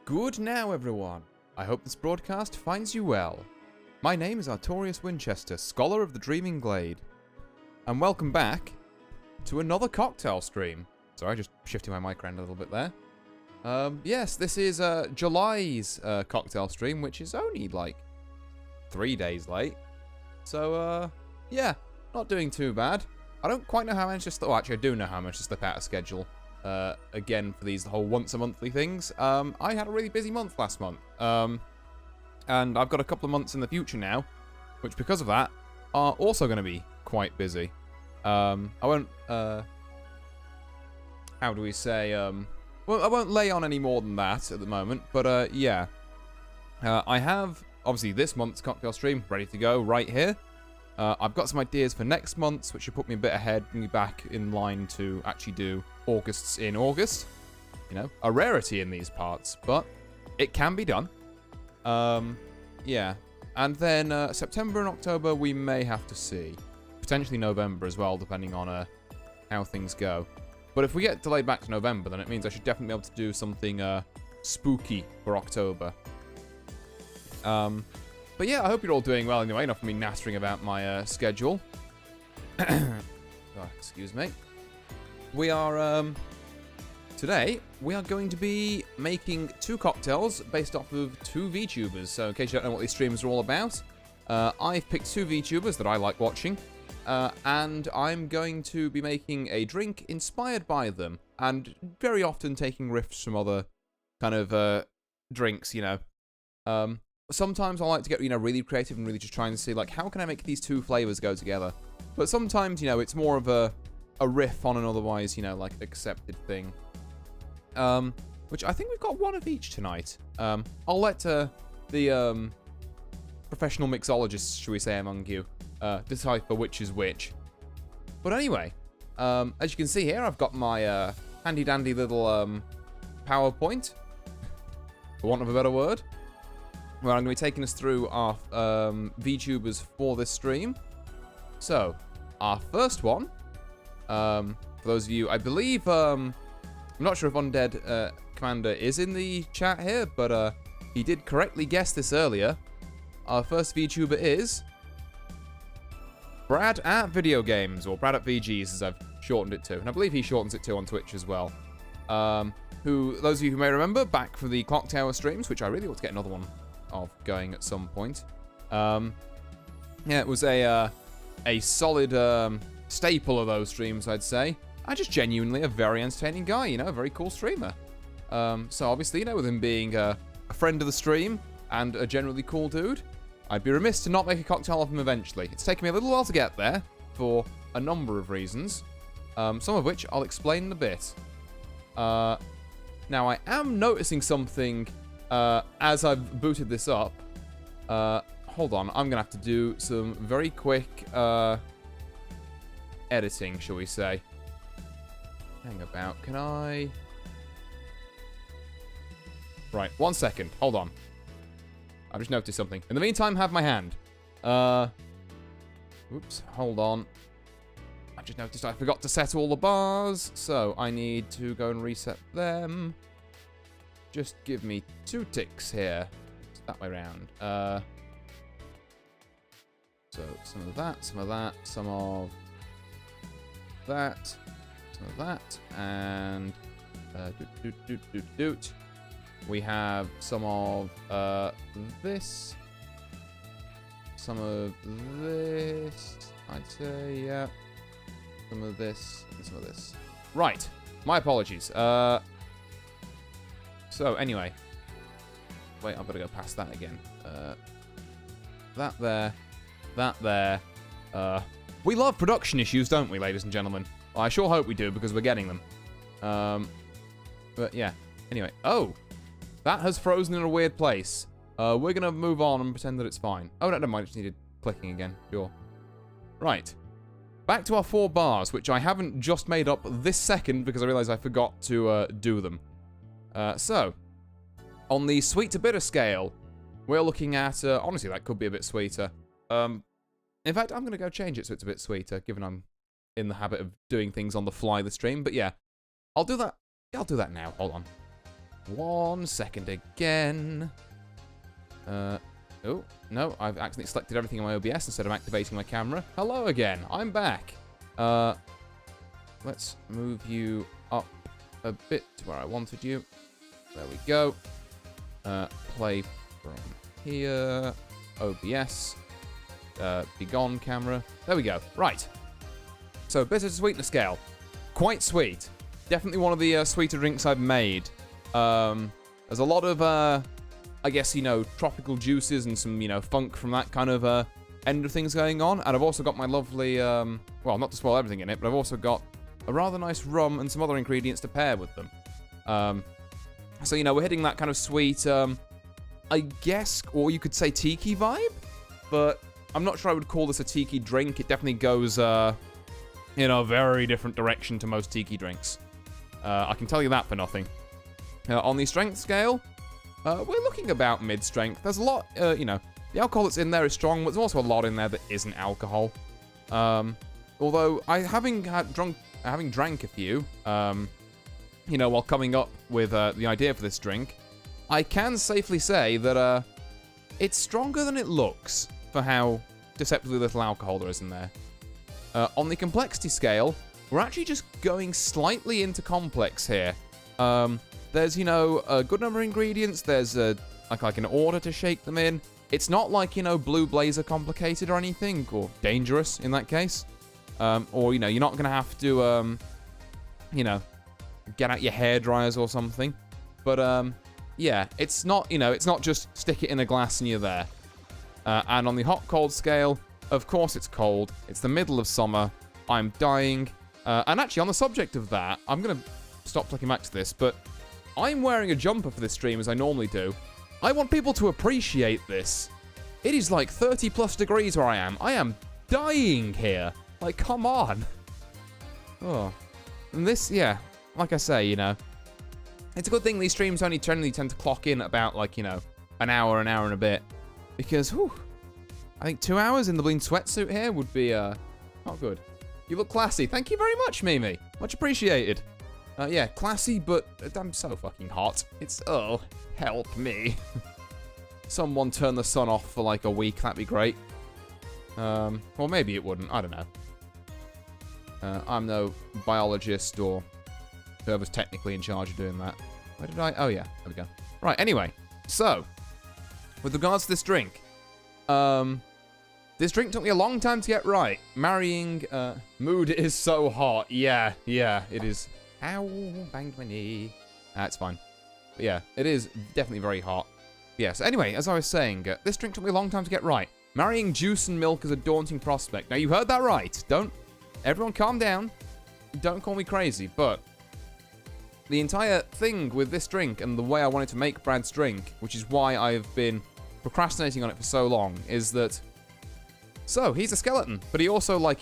Good now, everyone. I hope this broadcast finds you well. My name is Artorius Winchester, Scholar of the Dreaming Glade. And welcome back to another cocktail stream. Sorry, just shifting my mic around a little bit there. Yes, this is July's cocktail stream, which is only like 3 days late. So, yeah, not doing too bad. I don't quite know how I managed to slip... Oh, actually, I do know how I managed to slip out of schedule. Again, for these whole once-a-monthly things. I had a really busy month last month. And I've got a couple of months in the future now, which, because of that, are also going to be quite busy. I won't... how do we say... well, I won't lay on any more than that at the moment, but, yeah. I have, obviously, this month's cocktail stream ready to go right here. I've got some ideas for next month's, which should put me a bit ahead, bring me back in line to actually do August's in August. You know, a rarity in these parts, but it can be done. Yeah. And then September and October we may have to see. Potentially November as well, depending on how things go. But if we get delayed back to November, then it means I should definitely be able to do something spooky for October. But yeah, I hope you're all doing well anyway, enough of me nattering about my schedule. Oh, excuse me. We are, today, we are going to be making 2 cocktails based off of 2 VTubers. So in case you don't know what these streams are all about, I've picked 2 VTubers that I like watching. And I'm going to be making a drink inspired by them. And very often taking riffs from other kind of drinks, you know. Sometimes I like to get, you know, really creative and really just try and see, like, how can I make these 2 flavors go together? But sometimes, you know, it's more of a riff on an otherwise, you know, like, accepted thing. Which I think we've got 1 of each tonight. I'll let the professional mixologists, shall we say, among you, decipher which is which. But anyway, as you can see here, I've got my handy-dandy little PowerPoint, for want of a better word, where I'm going to be taking us through our VTubers for this stream. So, our first one, for those of you, I believe, I'm not sure if Undead Commander is in the chat here, but he did correctly guess this earlier. Our first VTuber is Brad at Video Games, or Brad at VGs, as I've shortened it to. And I believe he shortens it to on Twitch as well. Who, those of you who may remember, back for the Clock Tower streams, which I really ought to get another one of going at some point. Yeah, it was a solid staple of those streams, I'd say. And just genuinely a very entertaining guy, you know, a very cool streamer. So obviously, you know, with him being a friend of the stream and a generally cool dude, I'd be remiss to not make a cocktail of him eventually. It's taken me a little while to get there for a number of reasons, some of which I'll explain in a bit. Now, I am noticing something as I've booted this up. Hold on, I'm going to have to do some very quick editing, shall we say. Hang about, can I... Right, 1 second, hold on. I've just noticed something. In the meantime, have my hand. Oops, hold on. I just noticed I forgot to set all the bars, so I need to go and reset them. Just give me 2 ticks here. It's that way around. So, some of that, some of that, some of that, some of that, and doot. We have some of this, some of this, I'd say, yeah, some of this, and some of this. Right, my apologies. So, anyway. Wait, I've got to go past that again. That there. That there. We love production issues, don't we, ladies and gentlemen? Well, I sure hope we do, because we're getting them. But, yeah. Anyway. Oh! That has frozen in a weird place. We're going to move on and pretend that it's fine. Oh, no, never mind. I just needed clicking again. Sure. Right. Back to our 4 bars, which I haven't just made up this second because I realised I forgot to do them. So, on the sweet to bitter scale, we're looking at, honestly, that could be a bit sweeter. In fact, I'm going to go change it so it's a bit sweeter, given I'm in the habit of doing things on the fly the stream. But yeah, I'll do that. I'll do that now. Hold on. 1 second again. Oh, no, I've accidentally selected everything on my OBS instead of activating my camera. Hello again, I'm back. Let's move you up a bit to where I wanted you. There we go. Play from here. OBS. Be gone, camera. There we go. Right. So, bitter to sweetness scale. Quite sweet. Definitely one of the sweeter drinks I've made. There's a lot of, I guess, tropical juices and some, funk from that kind of end of things going on. And I've also got my lovely, well, not to spoil everything in it, but I've also got a rather nice rum and some other ingredients to pair with them. So, we're hitting that kind of sweet, I guess, or you could say tiki vibe, but I'm not sure I would call this a tiki drink. It definitely goes, in a very different direction to most tiki drinks. I can tell you that for nothing. On the strength scale, we're looking about mid-strength. There's a lot, the alcohol that's in there is strong, but there's also a lot in there that isn't alcohol. Although, having drank a few, while coming up with the idea for this drink, I can safely say that it's stronger than it looks for how deceptively little alcohol there is in there. On the complexity scale, we're actually just going slightly into complex here. There's, a good number of ingredients. There's like an order to shake them in. It's not like, Blue Blazer complicated or anything, or dangerous in that case. Or, you're not going to have to, get out your hair dryers or something. But, yeah, it's not, it's not just stick it in a glass and you're there. And on the hot-cold scale, of course it's cold. It's the middle of summer. I'm dying. And actually, on the subject of that, I'm going to stop flicking back to this, but I'm wearing a jumper for this stream, as I normally do. I want people to appreciate this. It is like 30 plus degrees where I am. I am dying here. Like, come on. Oh. And this, yeah, like I say, it's a good thing these streams only generally tend to clock in at about, like, an hour and a bit. Because, whew, I think 2 hours in the bleeding sweatsuit here would be, not good. You look classy. Thank you very much, Mimi. Much appreciated. Yeah, classy, but I'm so fucking hot. It's, oh, help me. Someone turn the sun off for like a week, that'd be great. Or maybe it wouldn't, I don't know. I'm no biologist or whoever's technically in charge of doing that. Where did I? Oh yeah, there we go. Right, anyway, so, with regards to this drink, this drink took me a long time to get right. Marrying, mood is so hot. Yeah, it is. Ow, banged my knee. That's fine. But yeah, it is definitely very hot. Yeah, so anyway, as I was saying, this drink took me a long time to get right. Marrying juice and milk is a daunting prospect. Now, you heard that right. Everyone calm down. Don't call me crazy, but the entire thing with this drink and the way I wanted to make Brad's drink, which is why I've been procrastinating on it for so long, is that, so, he's a skeleton, but he also, like,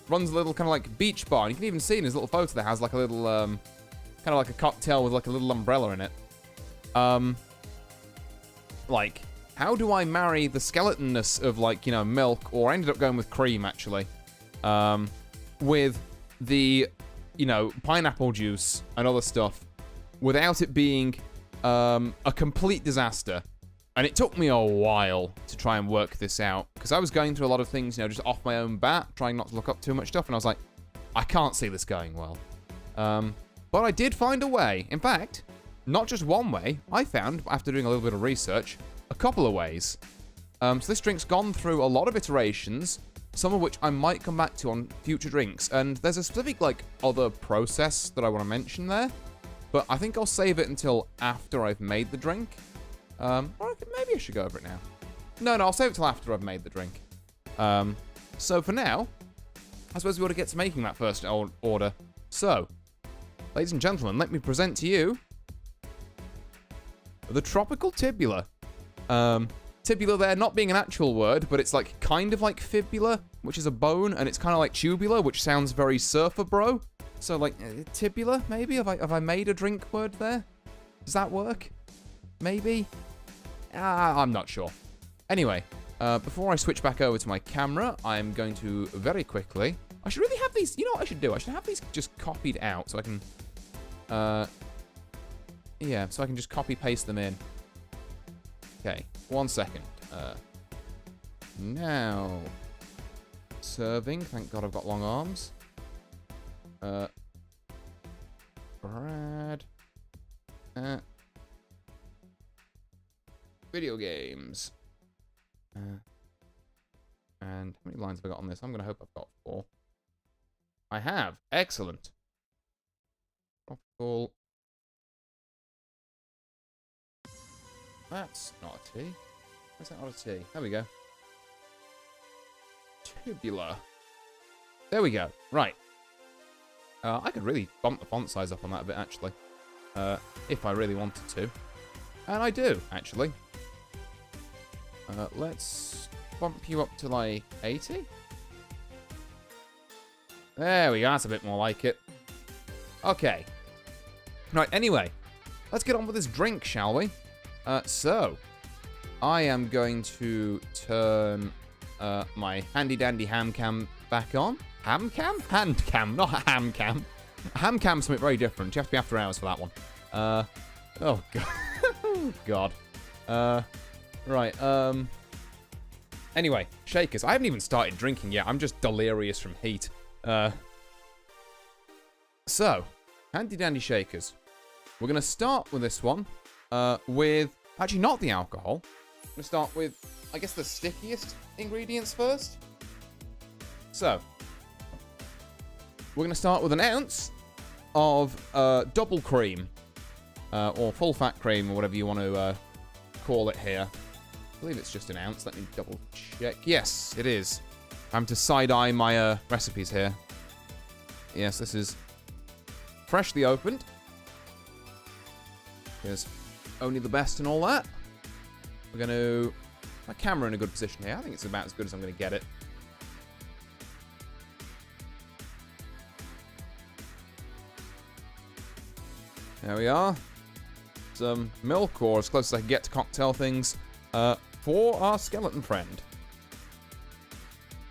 runs a little kind of like beach bar. And you can even see in his little photo that has like a little, kind of like a cocktail with like a little umbrella in it. Like, how do I marry the skeletonness of like, milk, or I ended up going with cream actually, with the, pineapple juice and other stuff without it being, a complete disaster. And it took me a while to try and work this out, because I was going through a lot of things, just off my own bat, trying not to look up too much stuff, and I was like, I can't see this going well. But I did find a way. In fact, not just one way. I found, after doing a little bit of research, a couple of ways. So this drink's gone through a lot of iterations, some of which I might come back to on future drinks, and there's a specific, like, other process that I want to mention there, but I think I'll save it until after I've made the drink. Or maybe I should go over it now. No, I'll save it till after I've made the drink. So for now, I suppose we ought to get to making that first order. So, ladies and gentlemen, let me present to you the tropical tibula. Tibula there not being an actual word, but it's like kind of like fibula, which is a bone, and it's kind of like tubular, which sounds very surfer bro. So like tibula, maybe? Have I made a drink word there? Does that work? Maybe? I'm not sure. Anyway, before I switch back over to my camera, I'm going to very quickly... I should really have these... You know what I should do? I should have these just copied out so I can... Yeah, so I can just copy paste them in. Okay, 1 second. Now, serving. Thank God I've got long arms. Brad. Video games. And how many lines have I got on this? I'm going to hope I've got 4. I have. Excellent. Tropical. That's not a T. What's that not a T? There we go. Tubular. There we go. Right. I could really bump the font size up on that a bit, actually. If I really wanted to. And I do, actually. Let's bump you up to, like, 80. There we go. That's a bit more like it. Okay. Right, anyway. Let's get on with this drink, shall we? So, I am going to turn my handy-dandy ham cam back on. Ham cam? Hand cam, not a ham cam. A ham cam's something very different. You have to be after hours for that one. Oh, God. Oh, God. Right, Anyway, shakers. I haven't even started drinking yet. I'm just delirious from heat. So, handy-dandy shakers. We're going to start with this one. With, actually not the alcohol. I'm going to start with, I guess, the stickiest ingredients first. So, we're going to start with an ounce of double cream. Or full fat cream, or whatever you want to call it here. I believe it's just an ounce. Let me double check. Yes, it is. I'm to side-eye my recipes here. Yes, this is freshly opened. Here's only the best and all that. We're going to... My camera in a good position here. I think it's about as good as I'm going to get it. There we are. Some milk, or as close as I can get to cocktail things, for our skeleton friend.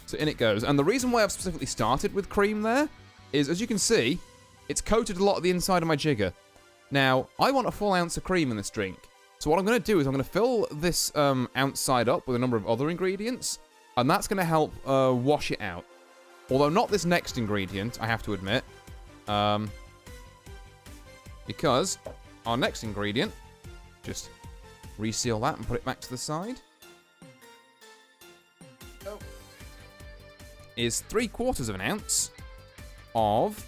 So in it goes. And the reason why I've specifically started with cream there is, as you can see, it's coated a lot of the inside of my jigger. Now, I want a full ounce of cream in this drink. So what I'm going to do is I'm going to fill this ounce side up with a number of other ingredients, and that's going to help wash it out. Although not this next ingredient, I have to admit. Because our next ingredient, just reseal that and put it back to the side, is 3/4 of an ounce of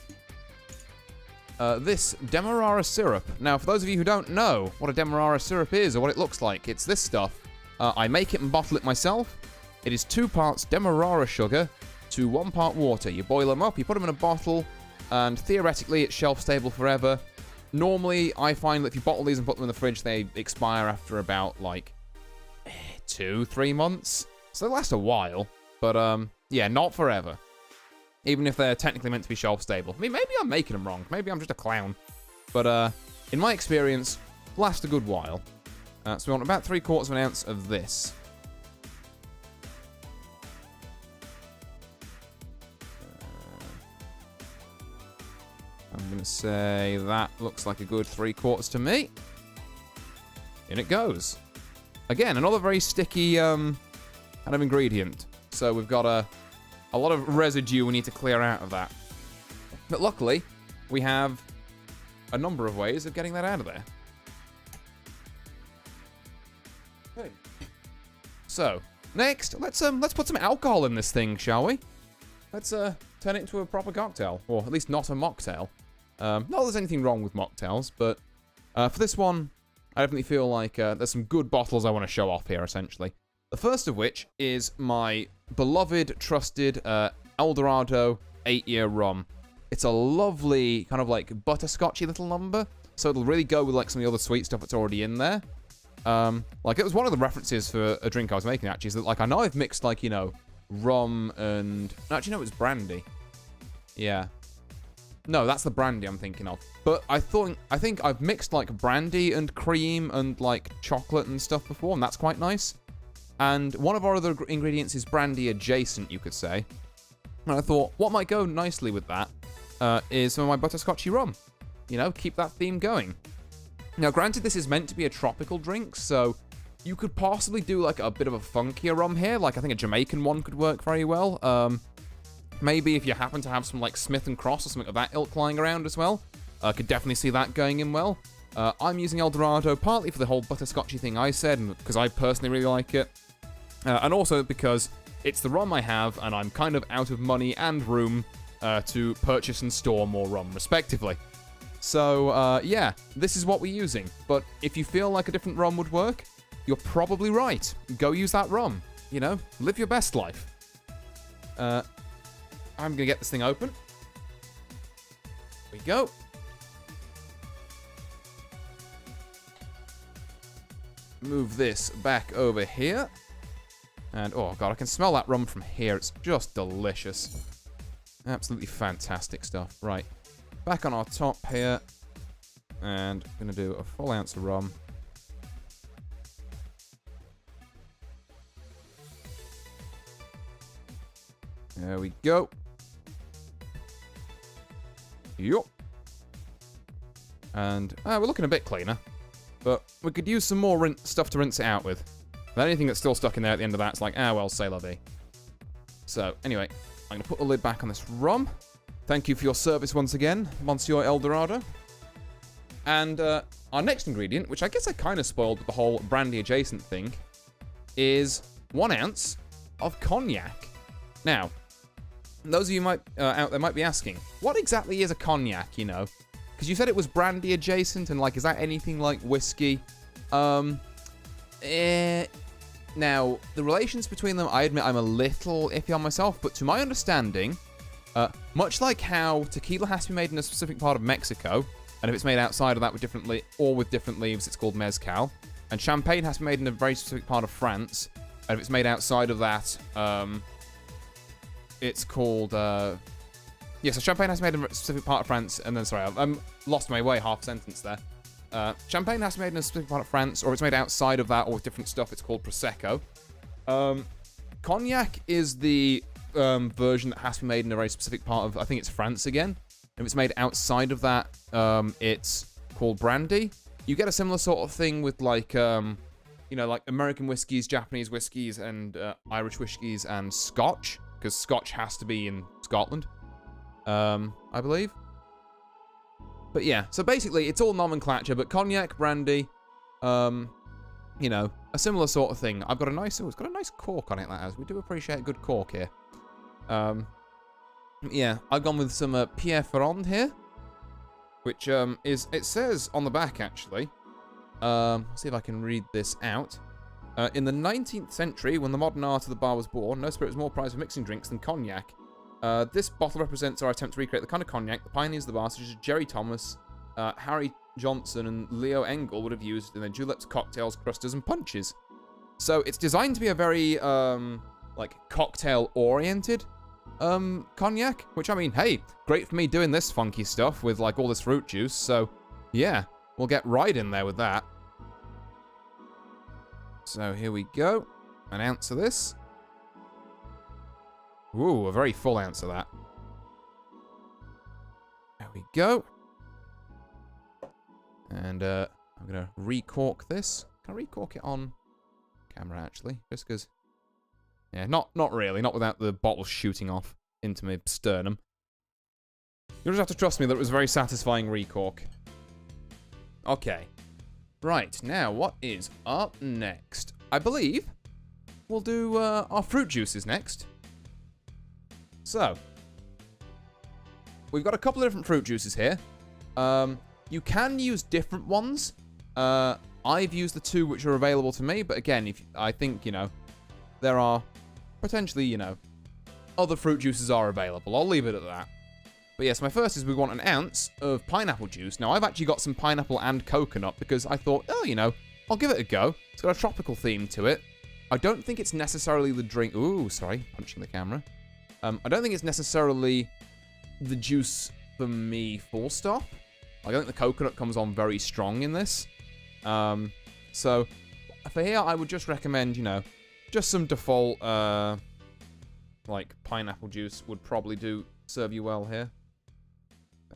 this Demerara syrup. Now, for those of you who don't know what a Demerara syrup is or what it looks like, it's this stuff. I make it and bottle it myself. It is 2 parts Demerara sugar to 1 part water. You boil them up, you put them in a bottle, and theoretically it's shelf stable forever. Normally, I find that if you bottle these and put them in the fridge, they expire after about, like, 2-3 months. So they last a while, but, yeah, not forever. Even if they're technically meant to be shelf stable. I mean, maybe I'm making them wrong. Maybe I'm just a clown. But, in my experience, last a good while. So we want about 3/4 of an ounce of this. I'm going to say that looks like a good 3/4 to me. In it goes. Again, another very sticky kind of ingredient. So we've got a lot of residue we need to clear out of that. But luckily, we have a number of ways of getting that out of there. Okay. So, next, let's put some alcohol in this thing, shall we? Let's turn it into a proper cocktail, or at least not a mocktail. Not that there's anything wrong with mocktails, but for this one, I definitely feel like there's some good bottles I want to show off here, essentially. The first of which is my beloved, trusted Eldorado 8-year rum. It's a lovely, kind of like butterscotchy little number, so it'll really go with like some of the other sweet stuff that's already in there. Like, it was one of the references for a drink I was making, actually, is that, like, I know I've mixed, like, you know, rum and... No, actually, no, it's brandy. Yeah. No, that's the brandy I'm thinking of. But I think I've mixed, like, brandy and cream and, like, chocolate and stuff before, and that's quite nice. And one of our other ingredients is brandy adjacent, you could say. And I thought, what might go nicely with that is some of my butterscotchy rum. You know, keep that theme going. Now, granted, this is meant to be a tropical drink, so you could possibly do, like, a bit of a funkier rum here. Like, I think a Jamaican one could work very well. Maybe if you happen to have some, like, Smith & Cross or something of that ilk lying around as well. I could definitely see that going in well. I'm using El Dorado partly for the whole butterscotchy thing I said, and because I personally really like it. And also because it's the rum I have, and I'm kind of out of money and room to purchase and store more rum, respectively. So, yeah, this is what we're using. But if you feel like a different rum would work, you're probably right. Go use that rum. You know, live your best life. I'm going to get this thing open. Here we go. Move this back over here. And, oh god, I can smell that rum from here. It's just delicious. Absolutely fantastic stuff. Right. Back on our top here. And I'm going to do a full ounce of rum. There we go. Yup. And we're looking a bit cleaner. But we could use some more stuff to rinse it out with. But anything that's still stuck in there at the end of that's like, well, c'est la vie. So, anyway, I'm going to put the lid back on this rum. Thank you for your service once again, Monsieur El Dorado. And our next ingredient, which I guess I kind of spoiled with the whole brandy adjacent thing, is 1 ounce of cognac. Now, those of you out there might be asking, what exactly is a cognac, you know? Because you said it was brandy adjacent, and like, is that anything like whiskey? Now, the relations between them, I admit I'm a little iffy on myself, but to my understanding, much like how tequila has to be made in a specific part of Mexico, and if it's made outside of that with different leaves, it's called mezcal, and champagne has to be made in a very specific part of France, and if it's made outside of that, it's called, yeah, so champagne has to be made in a specific part of France, and then, sorry, I'm lost my way, half sentence there. Champagne has to be made in a specific part of France, or if it's made outside of that, or with different stuff, it's called Prosecco. Cognac is the version that has to be made in a very specific part of, I think it's France again. If it's made outside of that, it's called brandy. You get a similar sort of thing with, like, you know, like American whiskeys, Japanese whiskeys, and Irish whiskeys, and Scotch, because Scotch has to be in Scotland. I believe. But yeah, so basically it's all nomenclature, but cognac, brandy, you know, a similar sort of thing. I've got a nice, it's got a nice cork on it, that has. We do appreciate a good cork here. Yeah, I've gone with some Pierre Ferrand here, which is, it says on the back actually, let's see if I can read this out. In the 19th century, when the modern art of the bar was born, no spirit was more prized for mixing drinks than cognac. This bottle represents our attempt to recreate the kind of cognac the pioneers of the bar, such as Jerry Thomas, Harry Johnson, and Leo Engel would have used in their juleps, cocktails, crusters, and punches. So it's designed to be a very, like, cocktail-oriented cognac, which, I mean, hey, great for me doing this funky stuff with, like, all this fruit juice, so, yeah, we'll get right in there with that. So here we go. 1 ounce of this. Ooh, a very full ounce of that. There we go. And I'm going to recork this. Can I recork it on camera, actually? Just because... Yeah, not really. Not without the bottle shooting off into my sternum. You'll just have to trust me that it was a very satisfying recork. Okay. Right, now, what is up next? I believe we'll do our fruit juices next. So, we've got a couple of different fruit juices here. You can use different ones. I've used the 2 which are available to me, but again, I think, you know, there are potentially, you know, other fruit juices are available. I'll leave it at that. But yes, my first is we want 1 ounce of pineapple juice. Now, I've actually got some pineapple and coconut because I thought, oh, you know, I'll give it a go. It's got a tropical theme to it. I don't think it's necessarily the drink... Ooh, sorry, punching the camera. I don't think it's necessarily the juice for me, full stop. Like, I think the coconut comes on very strong in this. So, for here, I would just recommend, you know, just some default, like, pineapple juice would probably serve you well here.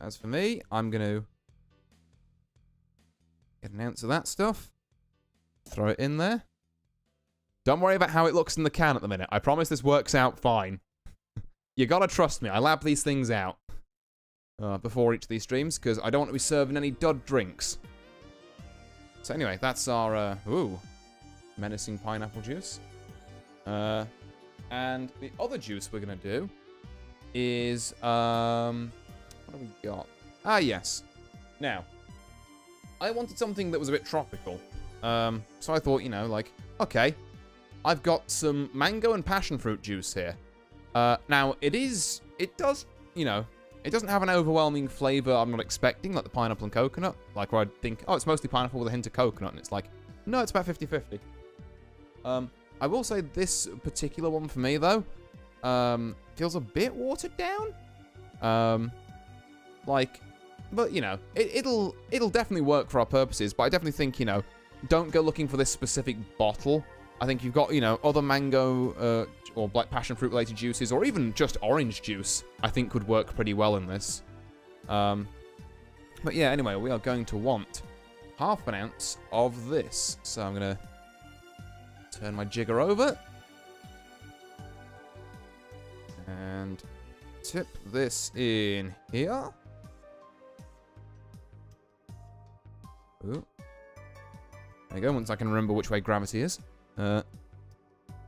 As for me, I'm going to Get an ounce of that stuff. Throw it in there. Don't worry about how it looks in the can at the minute. I promise this works out fine. You gotta trust me. I lab these things out before each of these streams, because I don't want to be serving any dud drinks. So anyway, that's our, menacing pineapple juice. And the other juice we're going to do is, what do we got? Ah, yes. Now, I wanted something that was a bit tropical. So I thought, like, okay, I've got some mango and passion fruit juice here. Now, it doesn't have an overwhelming flavor I'm not expecting, like the pineapple and coconut. Like, where I'd think, oh, it's mostly pineapple with a hint of coconut, and it's like, no, it's about 50-50. I will say this particular one for me, though, feels a bit watered down. But, it'll definitely work for our purposes, but I definitely think, don't go looking for this specific bottle. I think you've got, other mango or black passion fruit related juices, or even just orange juice, I think could work pretty well in this. But yeah, anyway, we are going to want half an ounce of this. So I'm going to turn my jigger over and tip this in here. Ooh. There you go, once I can remember which way gravity is.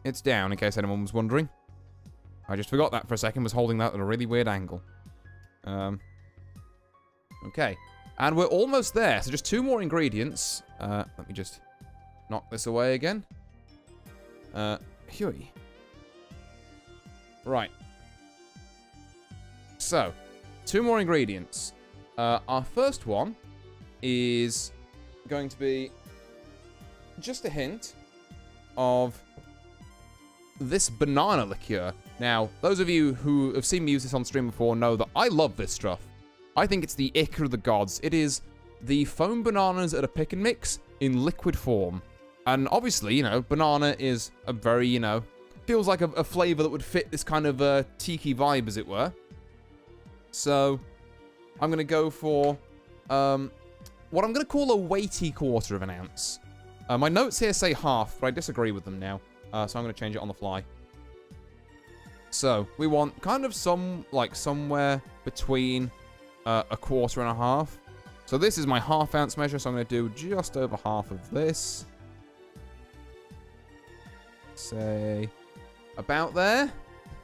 It's down, in case anyone was wondering. I just forgot that for a second, was holding that at a really weird angle. Okay, and we're almost there, so just 2 more ingredients. Let me just knock this away again. Huey. Right. So, 2 more ingredients. Our first one is going to be just a hint of this banana liqueur. Now, those of you who have seen me use this on stream before know that I love this stuff. I think it's the ichor of the gods. It is the foam bananas at a pick and mix in liquid form. And obviously, banana is a very, feels like a flavor that would fit this kind of tiki vibe, as it were. So, I'm going to go for what I'm going to call a weighty 1/4 of an ounce. My notes here say half, but I disagree with them now. So I'm going to change it on the fly. So, we want kind of somewhere between 1/4 and a half. So this is my ½ ounce measure, so I'm going to do just over half of this. Say, about there. Kind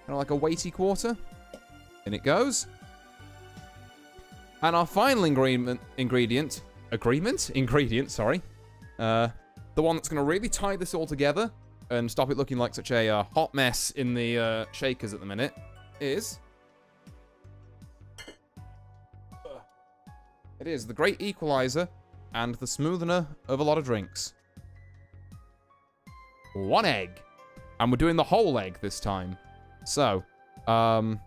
of like a weighty 1/4. In it goes. And our final ingredient, sorry. The one that's going to really tie this all together and stop it looking like such a hot mess in the shakers at the minute is... It is the great equalizer and the smoothener of a lot of drinks. 1 egg. And we're doing the whole egg this time. So, I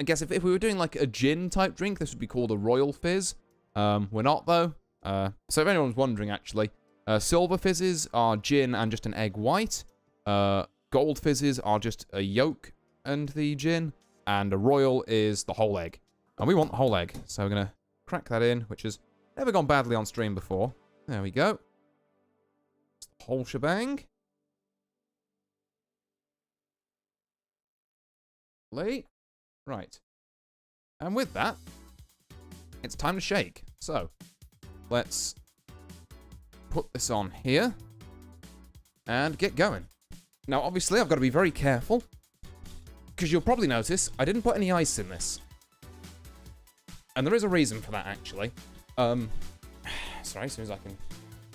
guess if we were doing like a gin type drink, this would be called a royal fizz. We're not, though. So if anyone's wondering, actually, silver fizzes are gin and just an egg white. Gold fizzes are just a yolk and the gin. And a royal is the whole egg. And we want the whole egg. So we're going to crack that in, which has never gone badly on stream before. There we go. Whole shebang. Right. And with that, it's time to shake. So, let's put this on here and get going. Now, obviously, I've got to be very careful because you'll probably notice I didn't put any ice in this. And there is a reason for that, actually. Sorry, as soon as I can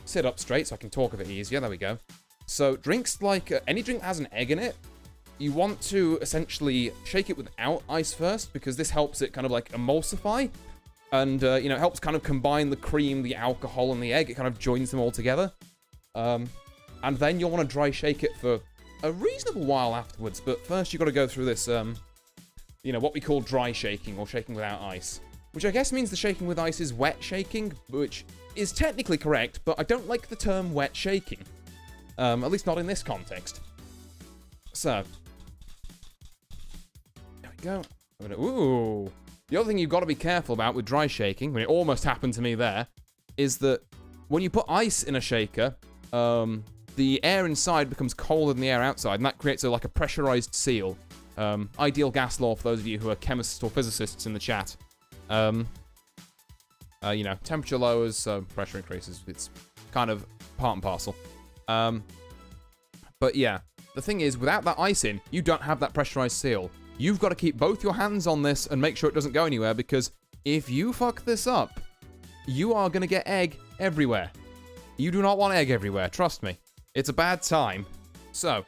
sit up straight so I can talk a bit easier. There we go. So, drinks like any drink that has an egg in it, you want to essentially shake it without ice first, because this helps it kind of like emulsify. And, it helps kind of combine the cream, the alcohol, and the egg. It kind of joins them all together. And then you'll want to dry shake it for a reasonable while afterwards. But first, you've got to go through this, what we call dry shaking, or shaking without ice. Which I guess means the shaking with ice is wet shaking, which is technically correct, but I don't like the term wet shaking. At least not in this context. So, there we go. Ooh. The other thing you've got to be careful about with dry shaking, when it almost happened to me there, is that when you put ice in a shaker, the air inside becomes colder than the air outside, and that creates like a pressurized seal. Ideal gas law for those of you who are chemists or physicists in the chat. You know, temperature lowers, so pressure increases. It's kind of part and parcel. But yeah, the thing is, without that ice in, you don't have that pressurized seal. You've got to keep both your hands on this and make sure it doesn't go anywhere, because if you fuck this up, you are going to get egg everywhere. You do not want egg everywhere, trust me. It's a bad time. So,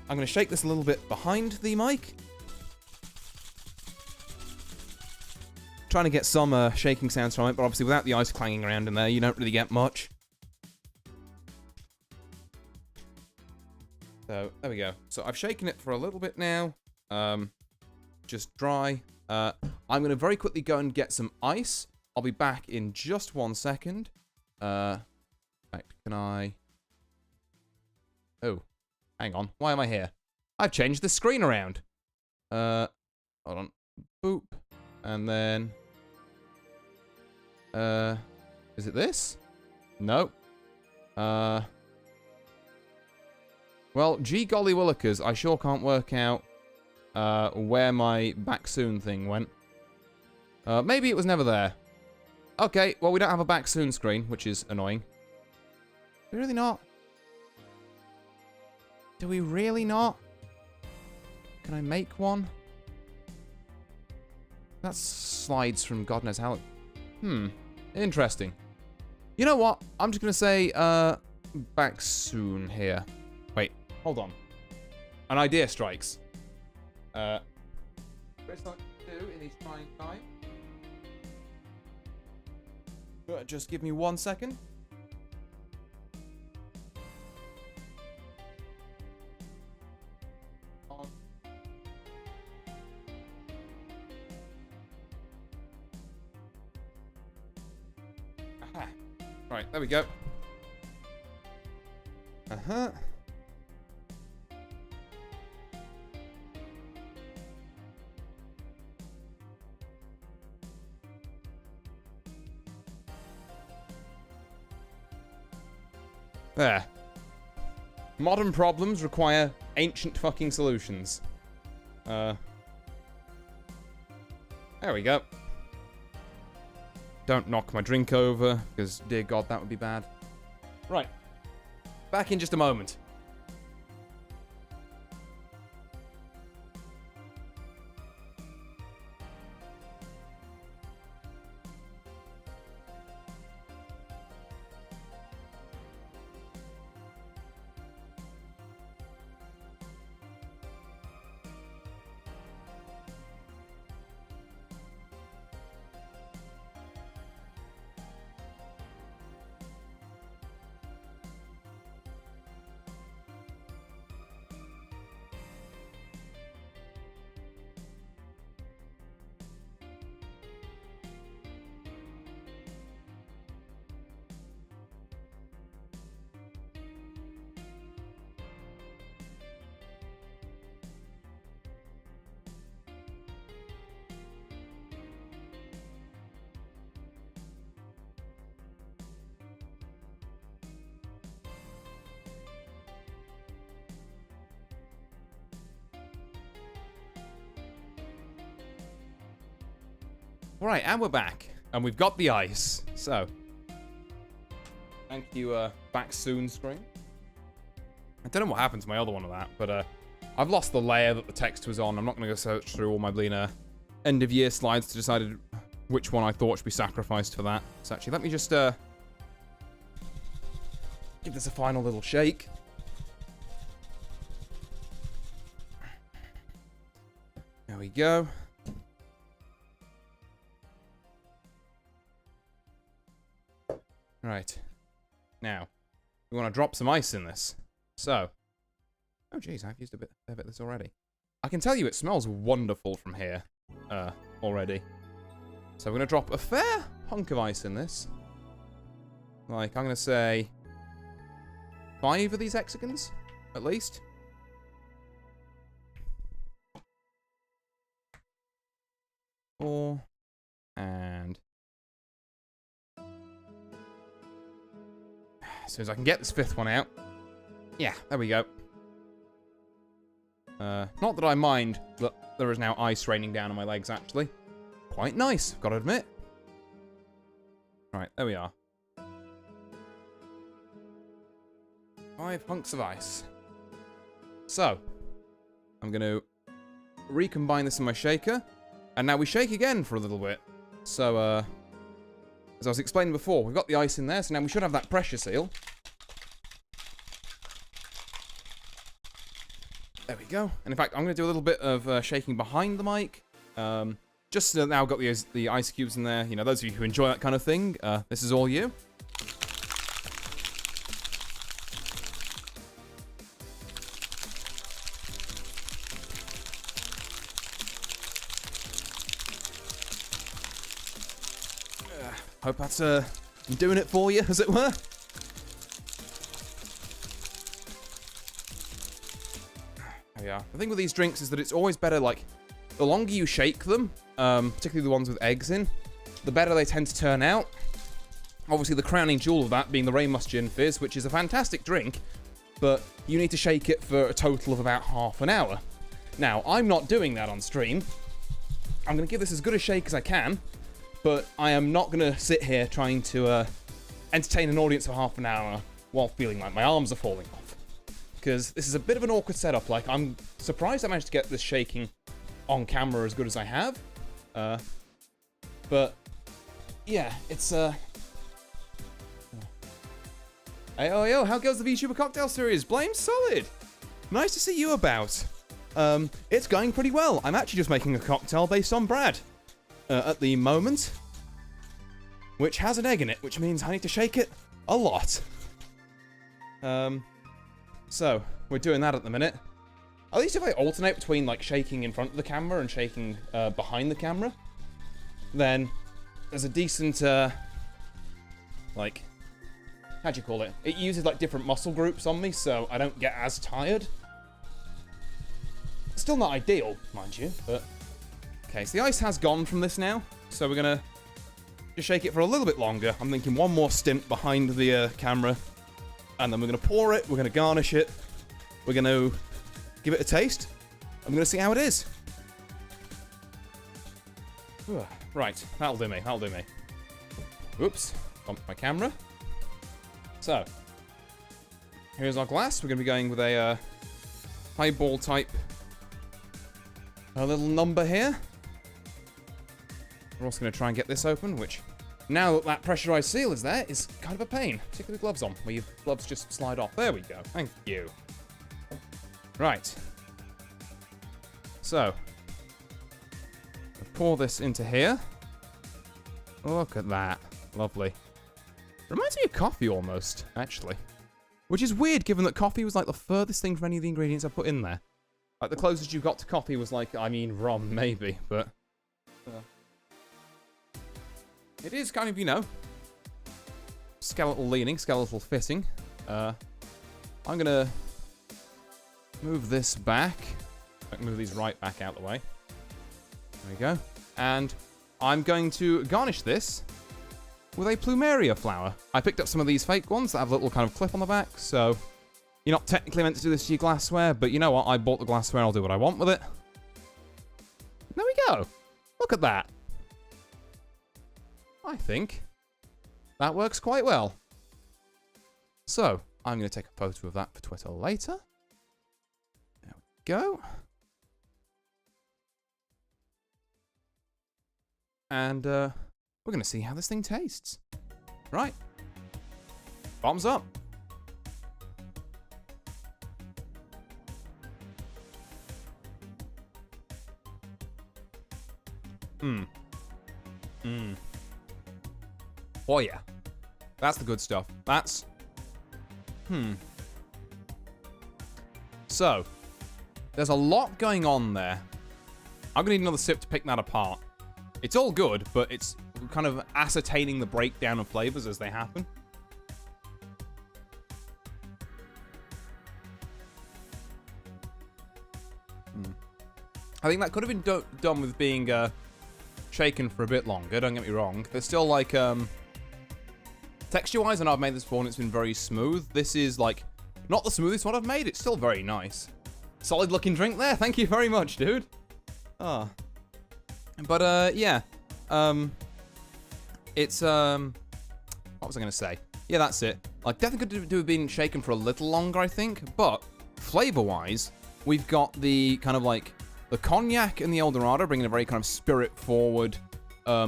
I'm going to shake this a little bit behind the mic. Trying to get some shaking sounds from it, but obviously without the ice clanging around in there, you don't really get much. So, there we go. So, I've shaken it for a little bit now. Just dry. I'm going to very quickly go and get some ice. I'll be back in just 1 second. In fact, can I... Oh, hang on. Why am I here? I've changed the screen around. Hold on. Boop. And then... is it this? No. Well, gee golly willikers, I sure can't work out where my back soon thing went. Maybe it was never there. Okay, well, we don't have a back soon screen, which is annoying. Do we really not? Do we really not? Can I make one? That slides from God knows how. Interesting. You know what? I'm just going to say, back soon here. Wait, hold on. An idea strikes. There's something to do in these trying times. Just give me 1 second. Aha. Right, there we go. There. Modern problems require ancient fucking solutions. There we go. Don't knock my drink over, because dear God, that would be bad. Right. Back in just a moment. Right, and we're back. And we've got the ice. So, thank you, back soon screen. I don't know what happened to my other one of that, but I've lost the layer that the text was on. I'm not going to go search through all my Bleaner end of year slides to decide which one I thought should be sacrificed for that. So actually, let me just give this a final little shake. There we go. Right. Now, we want to drop some ice in this. So, oh geez, I've used a bit of this already. I can tell you it smells wonderful from here, already. So we're going to drop a fair hunk of ice in this. Like, I'm going to say 5 of these hexagons, at least. Four, and as soon as I can get this 5th one out. Yeah, there we go. Not that I mind that there is now ice raining down on my legs, actually. Quite nice, gotta admit. Right, there we are. 5 hunks of ice. So, I'm going to recombine this in my shaker. And now we shake again for a little bit. So, as I was explaining before, we've got the ice in there, so now we should have that pressure seal. There we go. And in fact, I'm going to do a little bit of shaking behind the mic. Just so now I've got the ice cubes in there. You know, those of you who enjoy that kind of thing, this is all you. Hope that's doing it for you, as it were. There we are. The thing with these drinks is that it's always better, like, the longer you shake them, particularly the ones with eggs in, the better they tend to turn out. Obviously, the crowning jewel of that being the Rainmusk Gin Fizz, which is a fantastic drink, but you need to shake it for a total of about half an hour. Now, I'm not doing that on stream. I'm going to give this as good a shake as I can, but I am not going to sit here trying to entertain an audience for half an hour while feeling like my arms are falling off. Because this is a bit of an awkward setup. Like, I'm surprised I managed to get this shaking on camera as good as I have. But, yeah, it's, Hey, yo, how goes the VTuber cocktail series? Blame solid! Nice to see you about. It's going pretty well. I'm actually just making a cocktail based on Brad. At the moment, which has an egg in it, which means I need to shake it a lot. So, we're doing that at the minute. At least if I alternate between, like, shaking in front of the camera and shaking behind the camera, then there's a decent, like, how'd you call it? It uses, like, different muscle groups on me, so I don't get as tired. Still not ideal, mind you, but... Okay, so the ice has gone from this now, so we're going to just shake it for a little bit longer. I'm thinking one more stint behind the camera, and then we're going to pour it, we're going to garnish it, we're going to give it a taste, and we're going to see how it is. Right, that'll do me, that'll do me. Oops, bumped my camera. So, here's our glass. We're going to be going with a highball type little number here. We're also going to try and get this open, which, now that that pressurized seal is there, is kind of a pain. Particularly with gloves on, where your gloves just slide off. There we go. Thank you. Right. So, pour this into here. Look at that. Lovely. Reminds me of coffee almost, actually. Which is weird, given that coffee was like the furthest thing from any of the ingredients I put in there. Like, the closest you got to coffee was like, I mean, rum, maybe, but... It is kind of, you know, skeletal leaning, skeletal fitting. I'm gonna move this back. I can move these right back out the way. There we go. And I'm going to garnish this with a plumeria flower. I picked up some of these fake ones that have a little kind of clip on the back, so you're not technically meant to do this to your glassware, but you know what? I bought the glassware, I'll do what I want with it. There we go. Look at that. I think that works quite well. So, I'm going to take a photo of that for Twitter later. There we go. And we're going to see how this thing tastes. Right. Bottoms up. Oh yeah. That's the good stuff. That's... So, there's a lot going on there. I'm going to need another sip to pick that apart. It's all good, but it's kind of ascertaining the breakdown of flavors as they happen. I think that could have been done with being shaken for a bit longer, don't get me wrong. There's still like, Texture-wise, and I've made this before and it's been very smooth. This is, like, not the smoothest one I've made. It's still very nice. Solid-looking drink there. Thank you very much, dude. Ah. But, yeah. It's, what was I going to say? Yeah, that's it. Like, definitely could have been shaken for a little longer, I think. But, flavor-wise, we've got the kind of, like, the Cognac and the Eldorado bringing a very kind of spirit-forward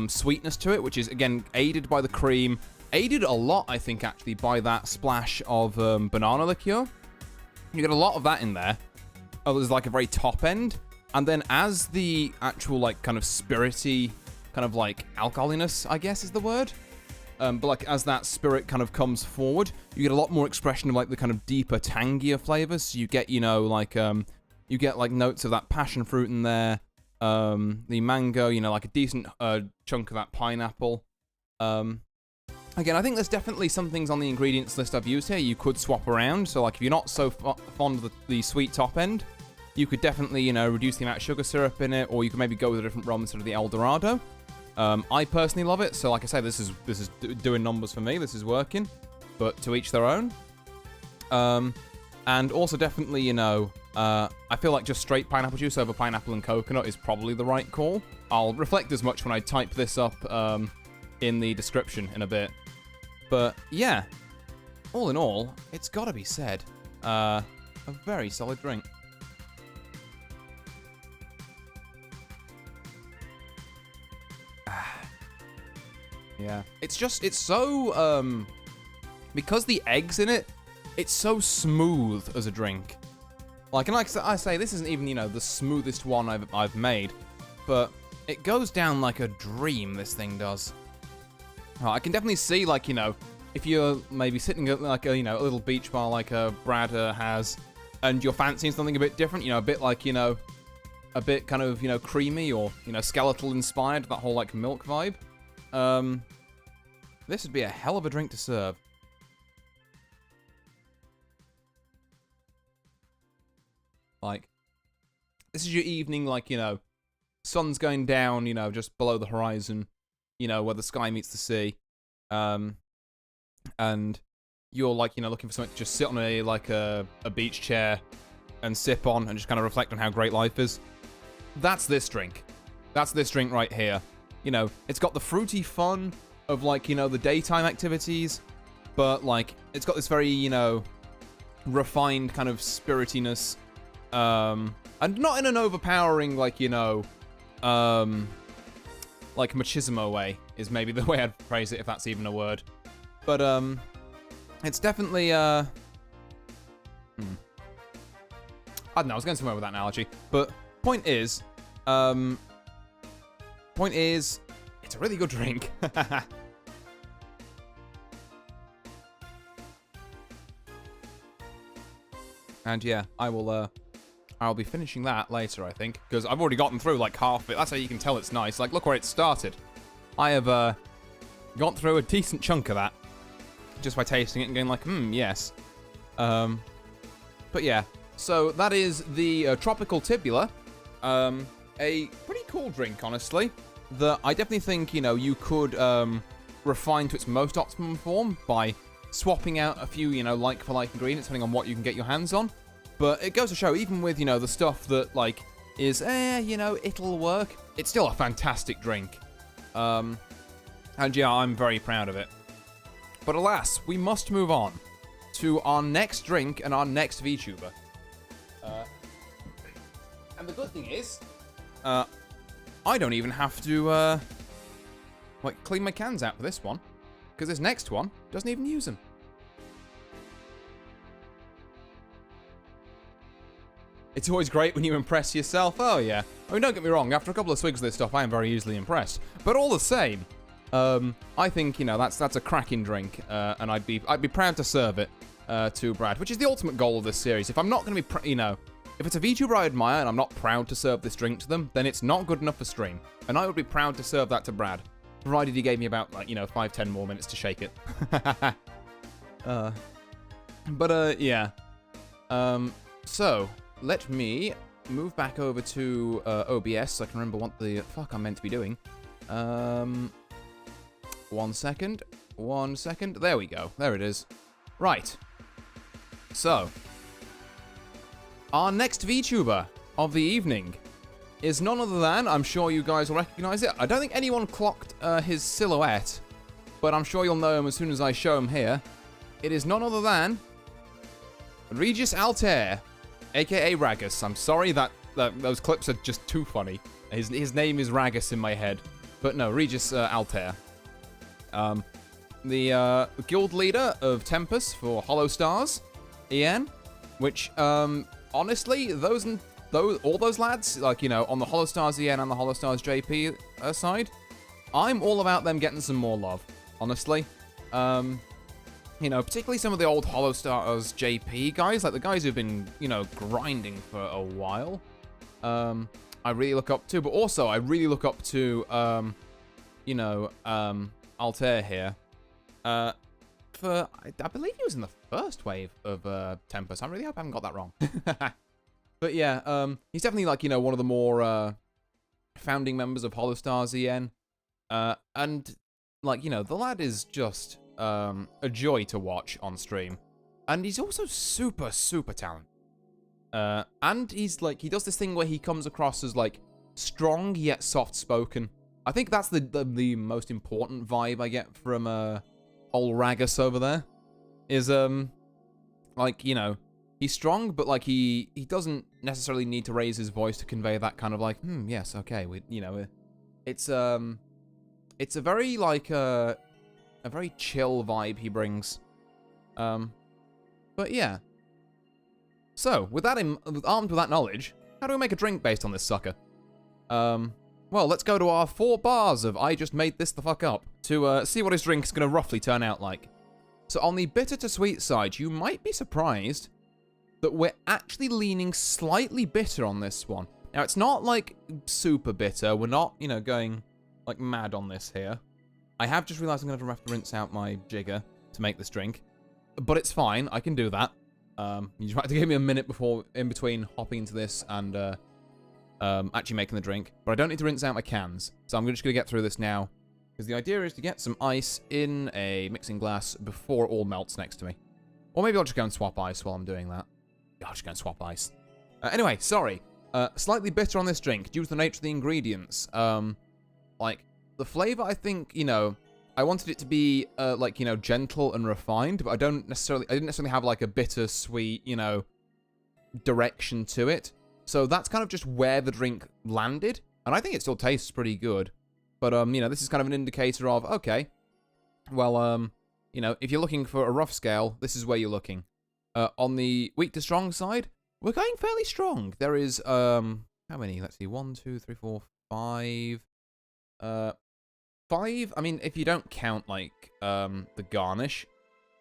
sweetness to it, which is, again, aided by the cream. Aided a lot, I think, actually, by that splash of Banana Liquer. You get a lot of that in there. Oh, there's, like, a very top end. And then as the actual, like, kind of spirity, kind of, like, alcoholiness, I guess is the word. But, like, as that spirit kind of comes forward, you get a lot more expression of, like, the kind of deeper, tangier flavors. So you get, you know, like, you get, like, notes of that passion fruit in there. The mango, you know, like a decent chunk of that pineapple. Again, I think there's definitely some things on the ingredients list I've used here you could swap around. So, like, if you're not so fond of the sweet top end, you could definitely, you know, reduce the amount of sugar syrup in it, or you could maybe go with a different rum instead of the Eldorado. I personally love it, so like I say, this is doing numbers for me. This is working, but to each their own. And also definitely, you know, I feel like just straight pineapple juice over pineapple and coconut is probably the right call. I'll reflect as much when I type this up in the description in a bit. But yeah, all in all, it's got to be said, a very solid drink. Yeah, it's so, because the egg's in it, it's so smooth as a drink. Like, and like I say, this isn't even, you know, the smoothest one I've made, but it goes down like a dream, this thing does. Oh, I can definitely see, like, you know, if you're maybe sitting at, like, a, you know, a little beach bar like Brad has, and you're fancying something a bit different, you know, a bit like, you know, a bit kind of, you know, creamy or, you know, skeletal inspired, that whole, like, milk vibe. This would be a hell of a drink to serve. Like, this is your evening, like, you know, sun's going down, you know, just below the horizon, you know, where the sky meets the sea. And you're, like, you know, looking for something to just sit on like a beach chair and sip on and just kind of reflect on how great life is. That's this drink. That's this drink right here. You know, it's got the fruity fun of, like, you know, the daytime activities, but, like, it's got this very, you know, refined kind of spiritiness, and not in an overpowering, like, you know, like machismo way is maybe the way I'd phrase it, if that's even a word. But, it's definitely, I don't know, I was going somewhere with that analogy, but point is, it's a really good drink. And yeah, I'll be finishing that later, I think, because I've already gotten through like half of it. That's how you can tell it's nice. Like, look where it started. I have gone through a decent chunk of that just by tasting it and going like, yes. But yeah, so that is the Tropical Tibula. A pretty cool drink, honestly, that I definitely think, you know, you could refine to its most optimum form by swapping out a few, you know, like-for-like ingredients, depending on what you can get your hands on. But it goes to show, even with, you know, the stuff that, like, is, you know, it'll work, it's still a fantastic drink. And yeah, I'm very proud of it. But alas, we must move on to our next drink and our next VTuber. And the good thing is, I don't even have to, like, clean my cans out for this one, because this next one doesn't even use them. It's always great when you impress yourself. Oh, yeah. I mean, don't get me wrong. After a couple of swigs of this stuff, I am very easily impressed. But all the same, I think, you know, that's a cracking drink, and I'd be proud to serve it to Brad, which is the ultimate goal of this series. If I'm not going to be, you know, if it's a VTuber I admire and I'm not proud to serve this drink to them, then it's not good enough for stream. And I would be proud to serve that to Brad, provided he gave me about, like, you know, 5-10 more minutes to shake it. Yeah. So, let me move back over to OBS so I can remember what the fuck I'm meant to be doing. 1 second. 1 second. There we go. There it is. Right. So, our next VTuber of the evening is none other than, I'm sure you guys will recognize it. I don't think anyone clocked his silhouette, but I'm sure you'll know him as soon as I show him here. It is none other than Regis Altair, aka Ragus. I'm sorry that those clips are just too funny. His name is Ragus in my head, but no, Regis Altair. The guild leader of Tempest for Hollow Stars, EN, which honestly, all those lads, like, you know, on the Hollow Stars EN and the Hollow Stars JP side, I'm all about them getting some more love, honestly. You know, particularly some of the old Hollow Stars JP guys, like the guys who've been, you know, grinding for a while. I really look up to, but also I really look up to, you know, Altair here. I believe he was in the first wave of Tempest. I really hope I haven't got that wrong. But yeah, he's definitely, like, you know, one of the more founding members of Hollow Stars EN. And, like, you know, the lad is just a joy to watch on stream. And he's also super, super talented. And he's, like, he does this thing where he comes across as, like, strong yet soft-spoken. I think that's the most important vibe I get from old Ragus over there. Is, like, you know, he's strong, but, like, he doesn't necessarily need to raise his voice to convey that kind of, like, yes, okay, you know, it's a very, like, a very chill vibe he brings. But yeah. So, with that armed with that knowledge, how do we make a drink based on this sucker? Well, let's go to our 4 bars of I just made this the fuck up to see what his drink's gonna roughly turn out like. So on the bitter to sweet side, you might be surprised that we're actually leaning slightly bitter on this one. Now, it's not, like, super bitter. We're not, you know, going, like, mad on this here. I have just realized I'm gonna have to rinse out my jigger to make this drink. But it's fine. I can do that. You just have to give me a minute in between hopping into this and actually making the drink. But I don't need to rinse out my cans. So I'm just gonna get through this now. Because the idea is to get some ice in a mixing glass before it all melts next to me. Or maybe I'll just go and swap ice while I'm doing that. Yeah, I'll just go and swap ice. Anyway, sorry. Slightly bitter on this drink due to the nature of the ingredients. Like, the flavor, I think, you know, I wanted it to be, like, you know, gentle and refined, but I didn't necessarily have, like, a bitter-sweet, you know, direction to it. So that's kind of just where the drink landed. And I think it still tastes pretty good. But, you know, this is kind of an indicator of, okay, well, you know, if you're looking for a rough scale, this is where you're looking. On the weak to strong side, we're going fairly strong. There is, how many? Let's see, 1, 2, 3, 4, 5. 5, I mean, if you don't count, like, the garnish,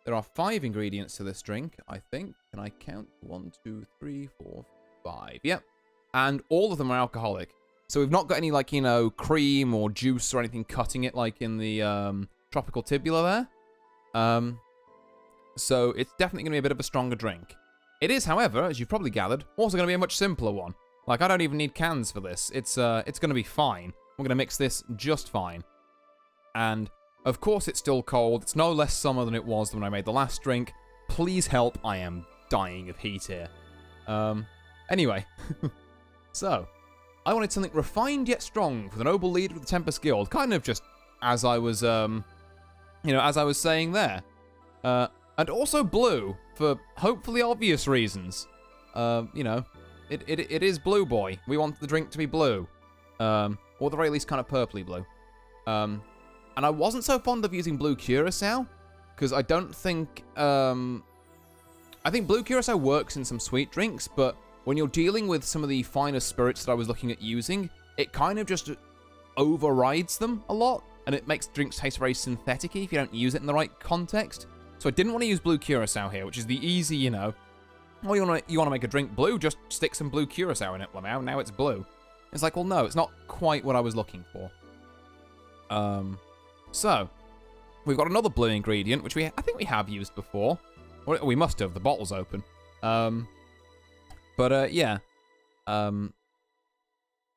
there are 5 ingredients to this drink, I think. Can I count? 1, 2, 3, 4, 5. Yep. And all of them are alcoholic. So we've not got any, like, you know, cream or juice or anything cutting it, like in the tropical tibula there. So it's definitely going to be a bit of a stronger drink. It is, however, as you've probably gathered, also going to be a much simpler one. Like, I don't even need cans for this. It's going to be fine. We're going to mix this just fine. And, of course, it's still cold. It's no less summer than it was when I made the last drink. Please help. I am dying of heat here. Anyway. So, I wanted something refined yet strong for the noble leader of the Tempest Guild. Kind of just as I was, you know, as I was saying there. And also blue, for hopefully obvious reasons. You know, it is blue, boy. We want the drink to be blue. Or at the very least kind of purpley blue. And I wasn't so fond of using blue curacao, because I don't think, I think blue curacao works in some sweet drinks, but when you're dealing with some of the finer spirits that I was looking at using, it kind of just overrides them a lot, and it makes drinks taste very synthetic-y if you don't use it in the right context. So I didn't want to use blue curacao here, which is the easy, you know, well, you want to make a drink blue, just stick some blue curacao in it. Well, now it's blue. It's like, well, no, it's not quite what I was looking for. So, we've got another blue ingredient, which I think we have used before. Or we must have, the bottle's open. Yeah.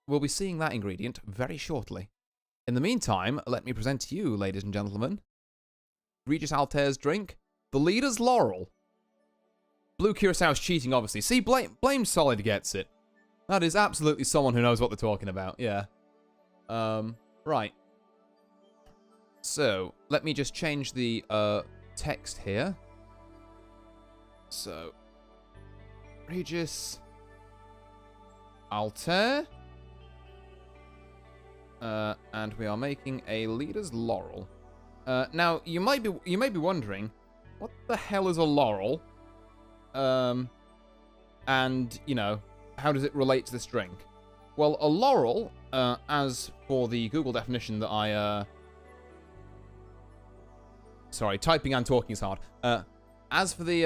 We'll be seeing that ingredient very shortly. In the meantime, let me present to you, ladies and gentlemen, Regis Altair's drink. The leader's Laurel. Blue Curaçao's cheating, obviously. See, Blame Solid gets it. That is absolutely someone who knows what they're talking about, yeah. Right. So, let me just change the text here. So, Regis Altair. And we are making a leader's Laurel. Now, you might be wondering, what the hell is a laurel? And, you know, how does it relate to this drink? Well, a laurel, as for the Google definition that I, sorry, typing and talking is hard. As for the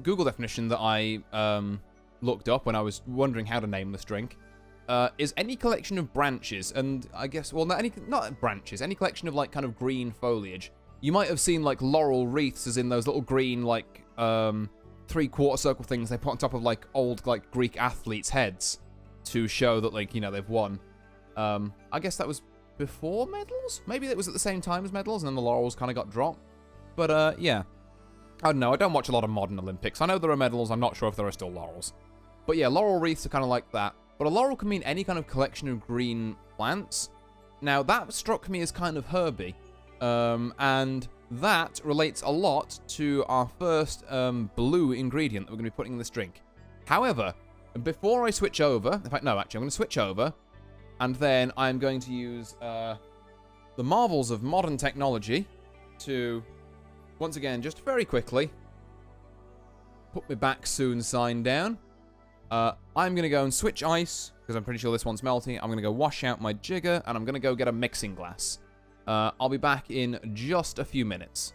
Google definition that I looked up when I was wondering how to name this drink, is any collection of branches, and I guess, well, not branches, any collection of, like, kind of green foliage. You might have seen, like, laurel wreaths, as in those little green, like, three-quarter circle things they put on top of, like, old, like, Greek athletes' heads to show that, like, you know, they've won. I guess that was before medals? Maybe it was at the same time as medals, and then the laurels kind of got dropped. But, yeah. I don't know. I don't watch a lot of modern Olympics. I know there are medals. I'm not sure if there are still laurels. But, yeah, laurel wreaths are kind of like that. But a laurel can mean any kind of collection of green plants. Now, that struck me as kind of herby. And that relates a lot to our first blue ingredient that we're going to be putting in this drink. However, before I switch over, in fact, no, actually, I'm going to switch over, and then I'm going to use the marvels of modern technology to, once again, just very quickly, put my back soon sign down. I'm going to go and switch ice, because I'm pretty sure this one's melting. I'm going to go wash out my jigger, and I'm going to go get a mixing glass. I'll be back in just a few minutes.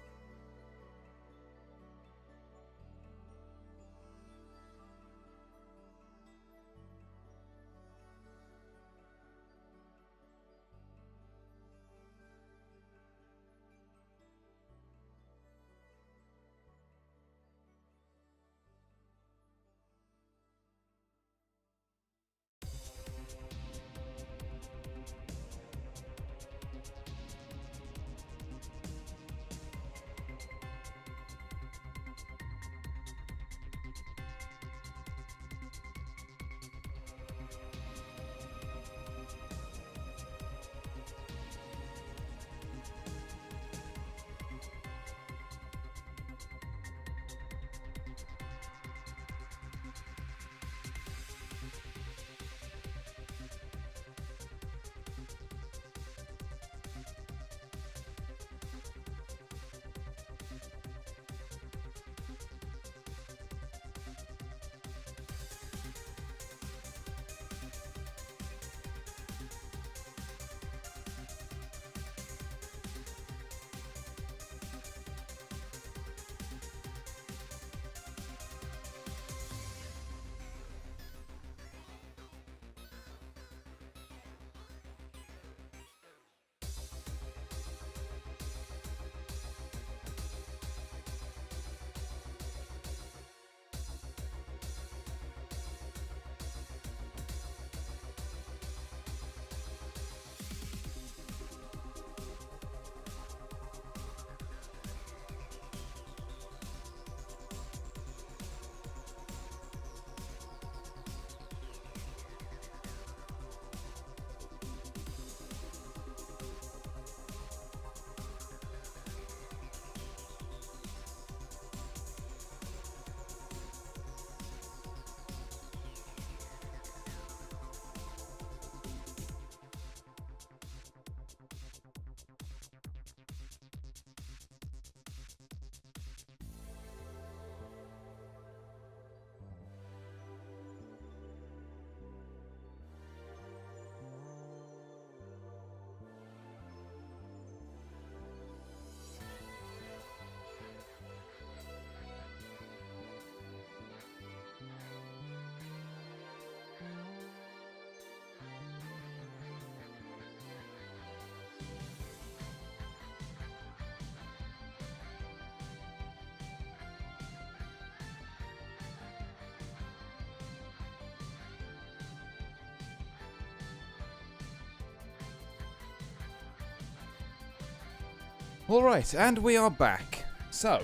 Alright, and we are back. So,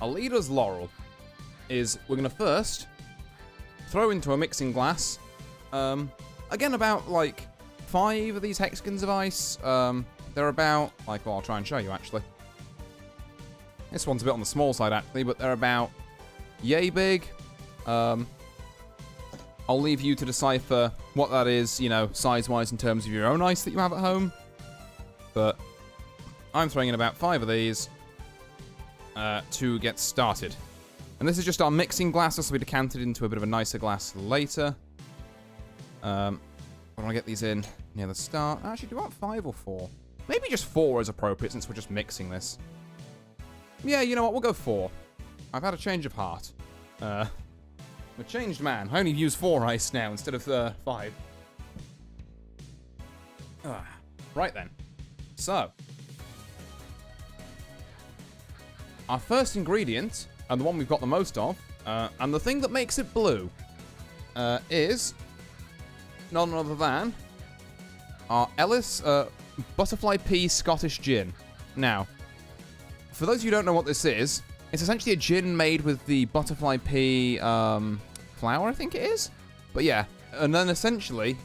our leader's laurel is we're going to first throw into a mixing glass, again, about, like, 5 of these hexagons of ice. They're about, like, well, I'll try and show you, actually. This one's a bit on the small side, actually, but they're about yay big. I'll leave you to decipher what that is, you know, size-wise in terms of your own ice that you have at home. But I'm throwing in about 5 of these to get started. And this is just our mixing glass. This will be decanted into a bit of a nicer glass later. I want to get these in near the start. Actually, do you want 5 or 4? Maybe just 4 is appropriate since we're just mixing this. Yeah, you know what? We'll go 4. I've had a change of heart. I'm a changed man. I only use 4 ice now instead of 5. Right then. So, our first ingredient, and the one we've got the most of, and the thing that makes it blue, is none other than our Ellis Butterfly Pea Scottish Gin. Now, for those of you who don't know what this is, it's essentially a gin made with the butterfly pea flour, I think it is. But yeah, and then essentially,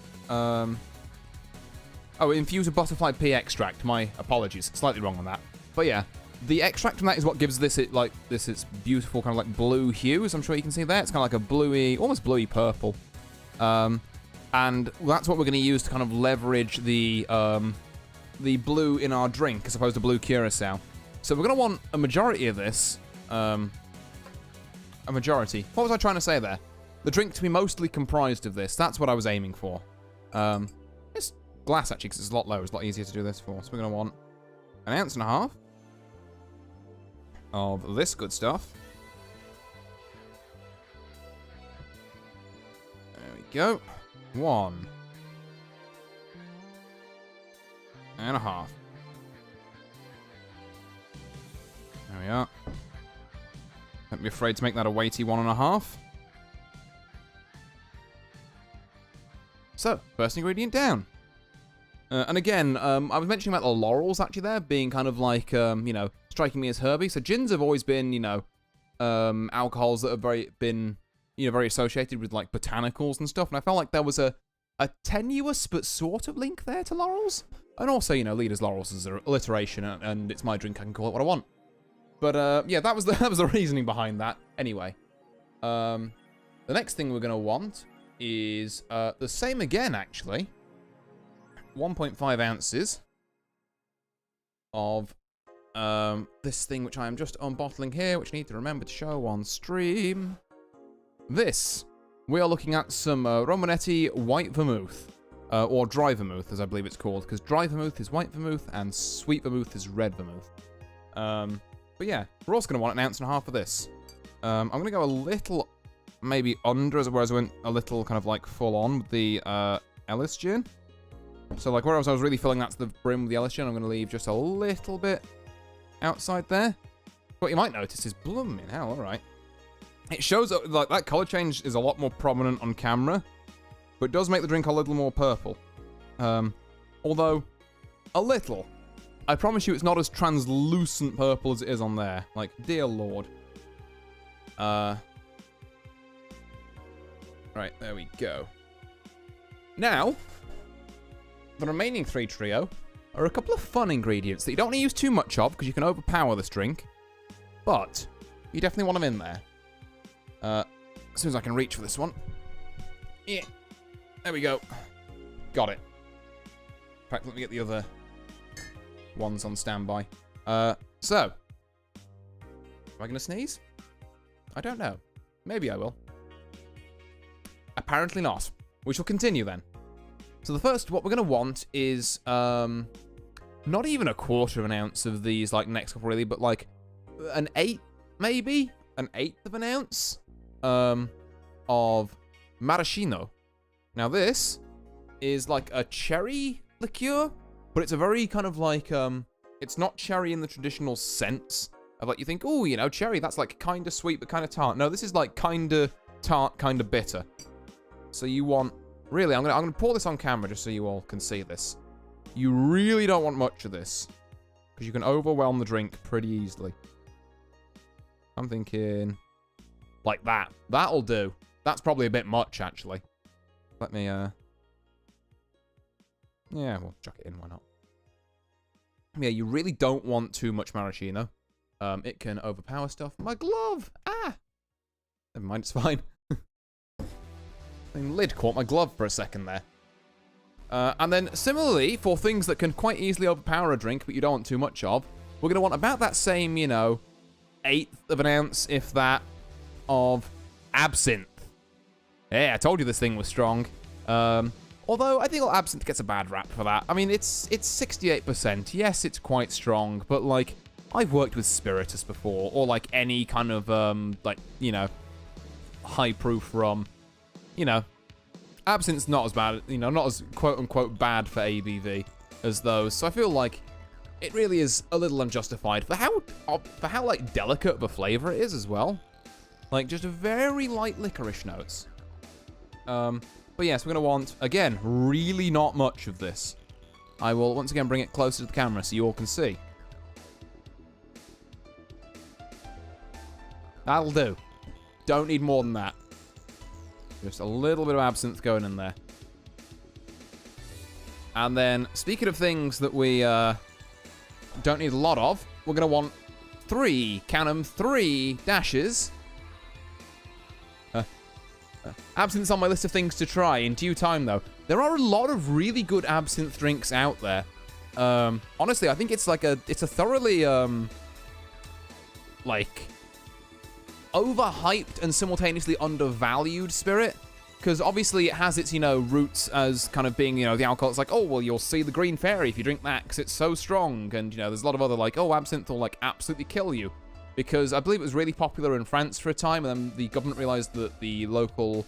infuse a butterfly pea extract. My apologies, slightly wrong on that. But yeah, the extract from that is what gives this its beautiful kind of like blue hue, as I'm sure you can see there. It's kind of like a bluey, almost bluey purple. And that's what we're going to use to kind of leverage the blue in our drink, as opposed to blue curacao. So we're going to want a majority of this. A majority. What was I trying to say there? The drink to be mostly comprised of this. That's what I was aiming for. This glass, actually, because it's a lot lower. It's a lot easier to do this for. So we're going to want 1.5 ounces of this good stuff. There we go. 1.5 ounces. There we are. Don't be afraid to make that a weighty 1.5 ounces. So, first ingredient down. And again, I was mentioning about the laurels actually there being kind of like, you know, striking me as herby. So gins have always been, you know, alcohols that have very associated with like botanicals and stuff. And I felt like there was a tenuous but sort of link there to laurels. And also, you know, Leader's Laurels is an alliteration, and it's my drink. I can call it what I want. But yeah, that was the reasoning behind that. Anyway, the next thing we're gonna want is the same again, actually. 1.5 ounces of this thing, which I am just unbottling here, which I need to remember to show on stream. This, we are looking at some Romanetti white vermouth, or dry vermouth, as I believe it's called, because dry vermouth is white vermouth and sweet vermouth is red vermouth. But yeah, we're also going to want 1.5 ounces of this. I'm going to go a little, maybe under, whereas I went a little kind of like full on with the Ellis gin. So like whereas I was really filling that to the brim with the Ellis gin, I'm going to leave just a little bit outside there. What you might notice is blooming hell, alright. It shows up, like that colour change is a lot more prominent on camera, but it does make the drink a little more purple. Although, a little. I promise you it's not as translucent purple as it is on there. Like, dear lord. Right, there we go. Now, the remaining 3 trio are a couple of fun ingredients that you don't want to use too much of because you can overpower this drink. But, you definitely want them in there. As soon as I can reach for this one. Yeah. There we go. Got it. In fact, let me get the other ones on standby. So. Am I going to sneeze? I don't know. Maybe I will. Apparently not. We shall continue then. So the first, what we're going to want is, not even 1/4 ounce of these, like, next couple really, but like, an 1/8, maybe? An 1/8 of an ounce, of Maraschino. Now this is like a cherry liqueur, but it's a very kind of like, it's not cherry in the traditional sense of like, you think, oh, you know, cherry, that's like kind of sweet, but kind of tart. No, this is like kind of tart, kind of bitter. So you want, really, I'm gonna pour this on camera just so you all can see this. You really don't want much of this, Because you can overwhelm the drink pretty easily. I'm thinking like that. That'll do. That's probably a bit much, actually. Let me, yeah, we'll chuck it in. Why not? Yeah, you really don't want too much maraschino. It can overpower stuff. My glove! Ah! Never mind, it's fine. The lid caught my glove for a second there. And then, similarly, for things that can quite easily overpower a drink, but you don't want too much of, we're going to want about that same, you know, 1/8 of an ounce, if that, of absinthe. Yeah, I told you this thing was strong. Although, I think absinthe gets a bad rap for that. I mean, it's 68%. Yes, it's quite strong, but, like, I've worked with spiritus before, or, like, any kind of, like, you know, high-proof rum. You know, absinthe's not as bad, you know, not as quote-unquote bad for ABV as those. So I feel like it really is a little unjustified for how like, delicate of a flavor it is as well. Like, just very light licorice notes. But yes, we're going to want, again, really not much of this. I will, once again, bring it closer to the camera so you all can see. That'll do. Don't need more than that. Just a little bit of absinthe going in there. And then, speaking of things that we don't need a lot of, we're going to want 3, count 'em, 3 dashes. Absinthe's on my list of things to try in due time, though. There are a lot of really good absinthe drinks out there. Honestly, I think it's like it's a thoroughly, like, overhyped and simultaneously undervalued spirit, because obviously it has its, you know, roots as kind of being, you know, the alcohol. It's like, oh, well, you'll see the green fairy if you drink that because it's so strong, and, you know, there's a lot of other, like, oh, absinthe will, like, absolutely kill you, because I believe it was really popular in France for a time, and then the government realized that the local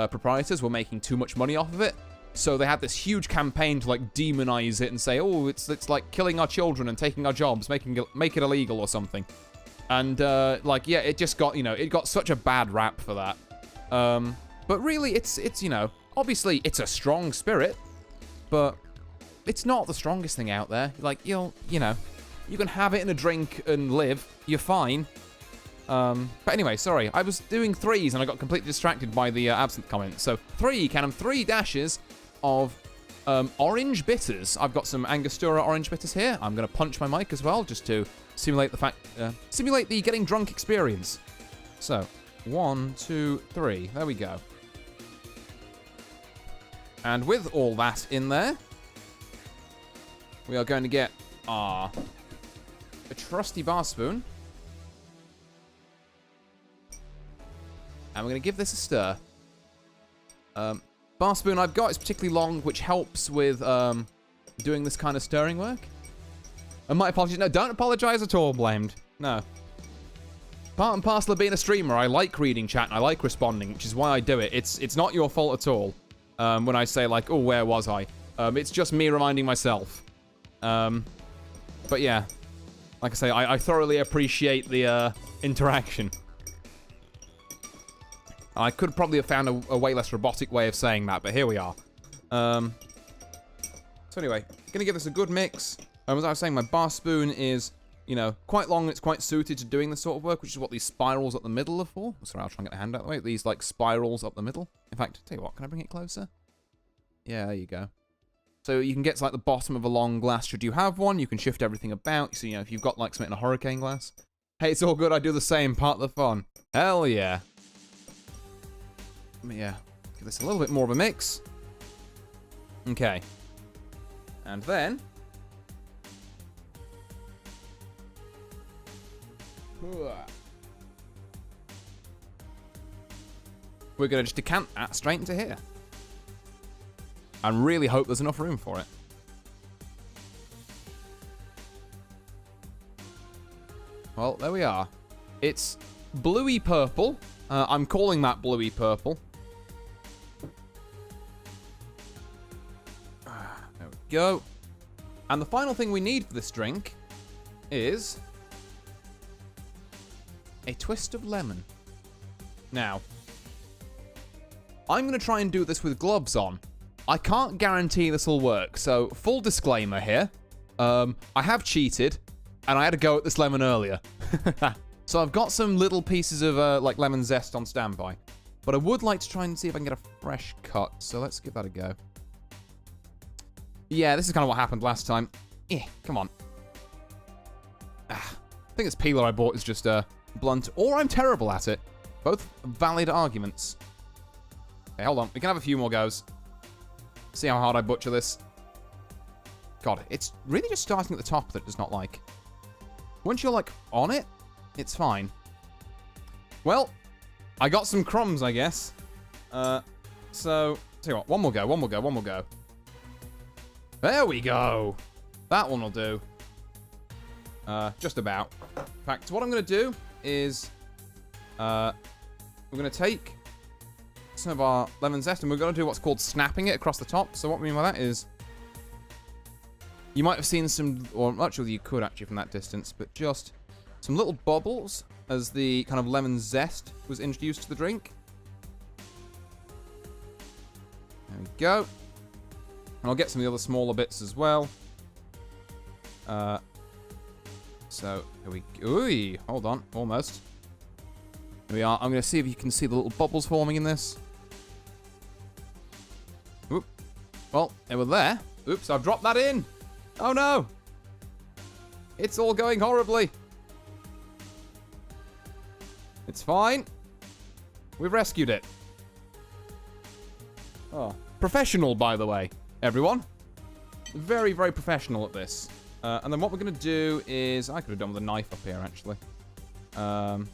proprietors were making too much money off of it, so they had this huge campaign to, like, demonize it and say, oh, it's like killing our children and taking our jobs, make it illegal or something. And, like, yeah, it just got, you know, it got such a bad rap for that. But really, it's you know, obviously it's a strong spirit, but it's not the strongest thing out there. Like, you know, you can have it in a drink and live. You're fine. But anyway, sorry. I was doing 3s and I got completely distracted by the absinthe comment. So 3 dashes of orange bitters. I've got some Angostura orange bitters here. I'm going to punch my mic as well, just to simulate the getting drunk experience. So, 1, 2, 3. There we go. And with all that in there, we are going to get a trusty bar spoon. And we're going to give this a stir. Bar spoon I've got is particularly long, which helps with doing this kind of stirring work. And my apologies. No, don't apologize at all, Blamed. No. Part and parcel of being a streamer, I like reading chat and I like responding, which is why I do it. It's not your fault at all. When I say, like, oh, where was I? It's just me reminding myself. But yeah, like I say, I thoroughly appreciate the interaction. I could probably have found a way less robotic way of saying that, but here we are. So anyway, gonna give this a good mix. As I was saying, my bar spoon is, you know, quite long and it's quite suited to doing this sort of work, which is what these spirals up the middle are for. Sorry, I'll try and get the hand out of the way. These, like, spirals up the middle. In fact, tell you what, can I bring it closer? Yeah, there you go. So you can get to, like, the bottom of a long glass should you have one. You can shift everything about. So, you know, if you've got, like, something in a hurricane glass. Hey, it's all good. I do the same. Part of the fun. Hell yeah. Yeah. Give this a little bit more of a mix. Okay. And then we're going to just decant that straight into here. And really hope there's enough room for it. Well, there we are. It's bluey purple. I'm calling that bluey purple. There we go. And the final thing we need for this drink is a twist of lemon. Now, I'm going to try and do this with gloves on. I can't guarantee this will work, so full disclaimer here. I have cheated. and I had to go at this lemon earlier. So I've got some little pieces of like lemon zest on standby. But I would like to try and see if I can get a fresh cut. So let's give that a go. Yeah, this is kind of what happened last time. Come on. I think this peeler I bought is just blunt, or I'm terrible at it. Both valid arguments. Okay, hold on. We can have a few more goes. See how hard I butcher this. God, it's really just starting at the top that it does not like. Once you're, like, on it, it's fine. Well, I got some crumbs, I guess. So, tell you what, one more go. There we go. That one will do. Just about. In fact, what I'm going to do is, we're going to take some of our lemon zest and we're going to do what's called snapping it across the top. So what we mean by that is, you might have seen some, or actually you could actually from that distance, but just some little bubbles as the kind of lemon zest was introduced to the drink. There we go. And I'll get some of the other smaller bits as well. So, here we go. Ooh, hold on, almost. Here we are. I'm going to see if you can see the little bubbles forming in this. Oop. Well, they were there. Oops, I've dropped that in. Oh no! It's all going horribly. It's fine. We've rescued it. Oh. Professional, by the way, everyone. Very, very professional at this. And then what we're going to do is... I could have done with a knife up here, actually. No,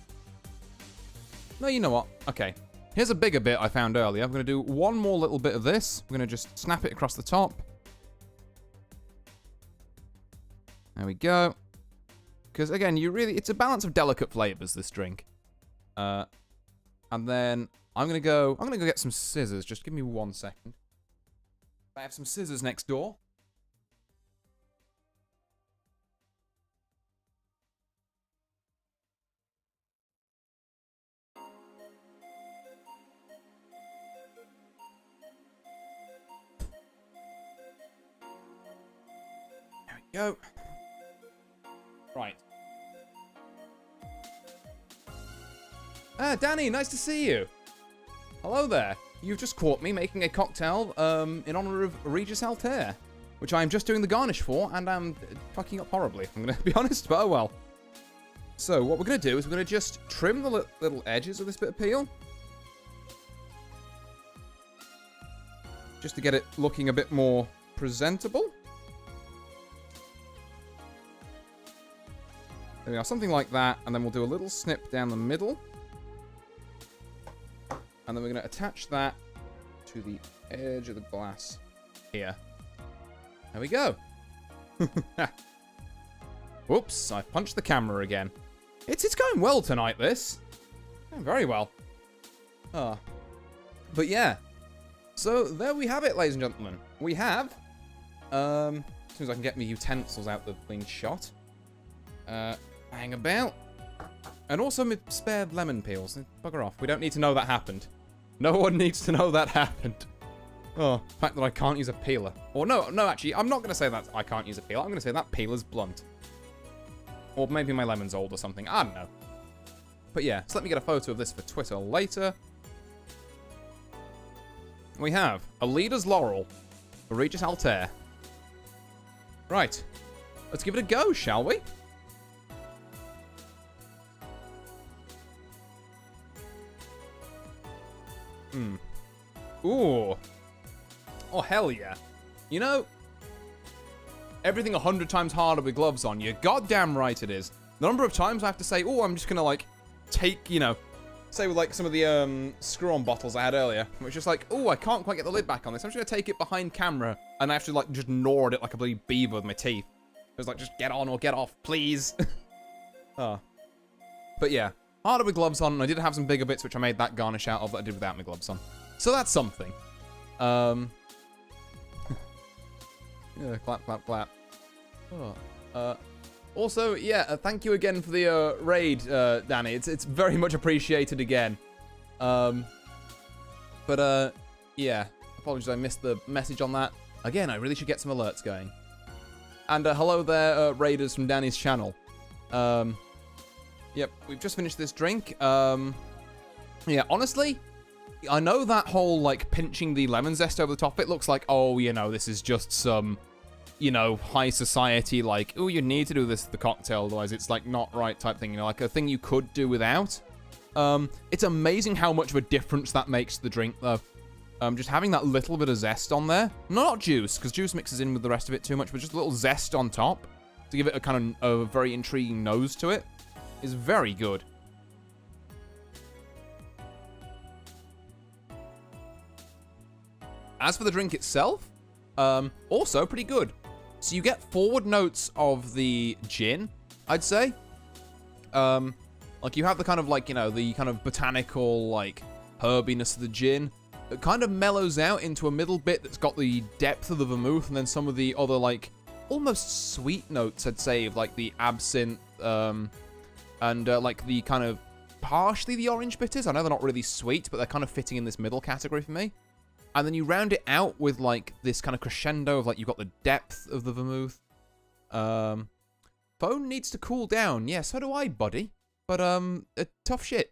you know what? Okay. Here's a bigger bit I found earlier. I'm going to do one more little bit of this. We're going to just snap it across the top. There we go. Because, again, it's a balance of delicate flavors, this drink. And then I'm going to go get some scissors. Just give me 1 second. I have some scissors next door. There we go. Right. Ah, Danny, nice to see you. Hello there. You've just caught me making a cocktail in honor of Regis Altair, which I'm just doing the garnish for, and I'm fucking up horribly, if I'm going to be honest, but oh well. So, what we're going to do is we're going to just trim the little edges of this bit of peel. Just to get it looking a bit more presentable. There we are, something like that, and then we'll do a little snip down the middle. And then we're going to attach that to the edge of the glass here. There we go. Whoops, I punched the camera again. It's going well tonight, this. Going very well. But yeah. So there we have it, ladies and gentlemen. We have, as soon as I can get my utensils out the clean shot. Hang about. And also my spare lemon peels. Bugger off. We don't need to know that happened. No one needs to know that happened. Oh, the fact that I can't use a peeler. Or no, actually, I'm not going to say that I can't use a peeler. I'm going to say that peeler's blunt. Or maybe my lemon's old or something. I don't know. But yeah, so let me get a photo of this for Twitter later. We have a Leader's Laurel for Regis Altair. Right. Let's give it a go, shall we? Ooh. Oh, hell yeah. You know, everything 100 times harder with gloves on. You're goddamn right it is. The number of times I have to say, oh, I'm just gonna, like, take, you know, say with, like, some of the, screw-on bottles I had earlier. Which is like, oh, I can't quite get the lid back on this. I'm just gonna take it behind camera, and I have to, like, just gnaw at it like a bloody beaver with my teeth. It was like, just get on or get off, please. Oh. But yeah, harder with gloves on, and I did have some bigger bits which I made that garnish out of that I did without my gloves on. So that's something. Yeah, clap, clap, clap. Oh. Also, yeah, thank you again for the raid, Danny. It's very much appreciated again. Yeah, apologies I missed the message on that. Again, I really should get some alerts going. And hello there, raiders from Danny's channel. Yep, we've just finished this drink. Yeah, honestly, I know that whole, like, pinching the lemon zest over the top, it looks like, oh, you know, this is just some, you know, high society, like, oh, you need to do this to the cocktail, otherwise it's, like, not right type thing, you know, like a thing you could do without. It's amazing how much of a difference that makes to the drink, though. Just having that little bit of zest on there. Not juice, because juice mixes in with the rest of it too much, but just a little zest on top to give it a kind of a very intriguing nose to it is very good. As for the drink itself, also pretty good. So you get forward notes of the gin, I'd say. Like you have the kind of like, you know, the kind of botanical, like, herbiness of the gin. It kind of mellows out into a middle bit that's got the depth of the vermouth and then some of the other, like, almost sweet notes, I'd say, of, like, the absinthe, and, like, the kind of partially the orange bitters. I know they're not really sweet, but they're kind of fitting in this middle category for me. And then you round it out with, like, this kind of crescendo of, like, you've got the depth of the vermouth. Phone needs to cool down. Yeah, so do I, buddy. But, tough shit.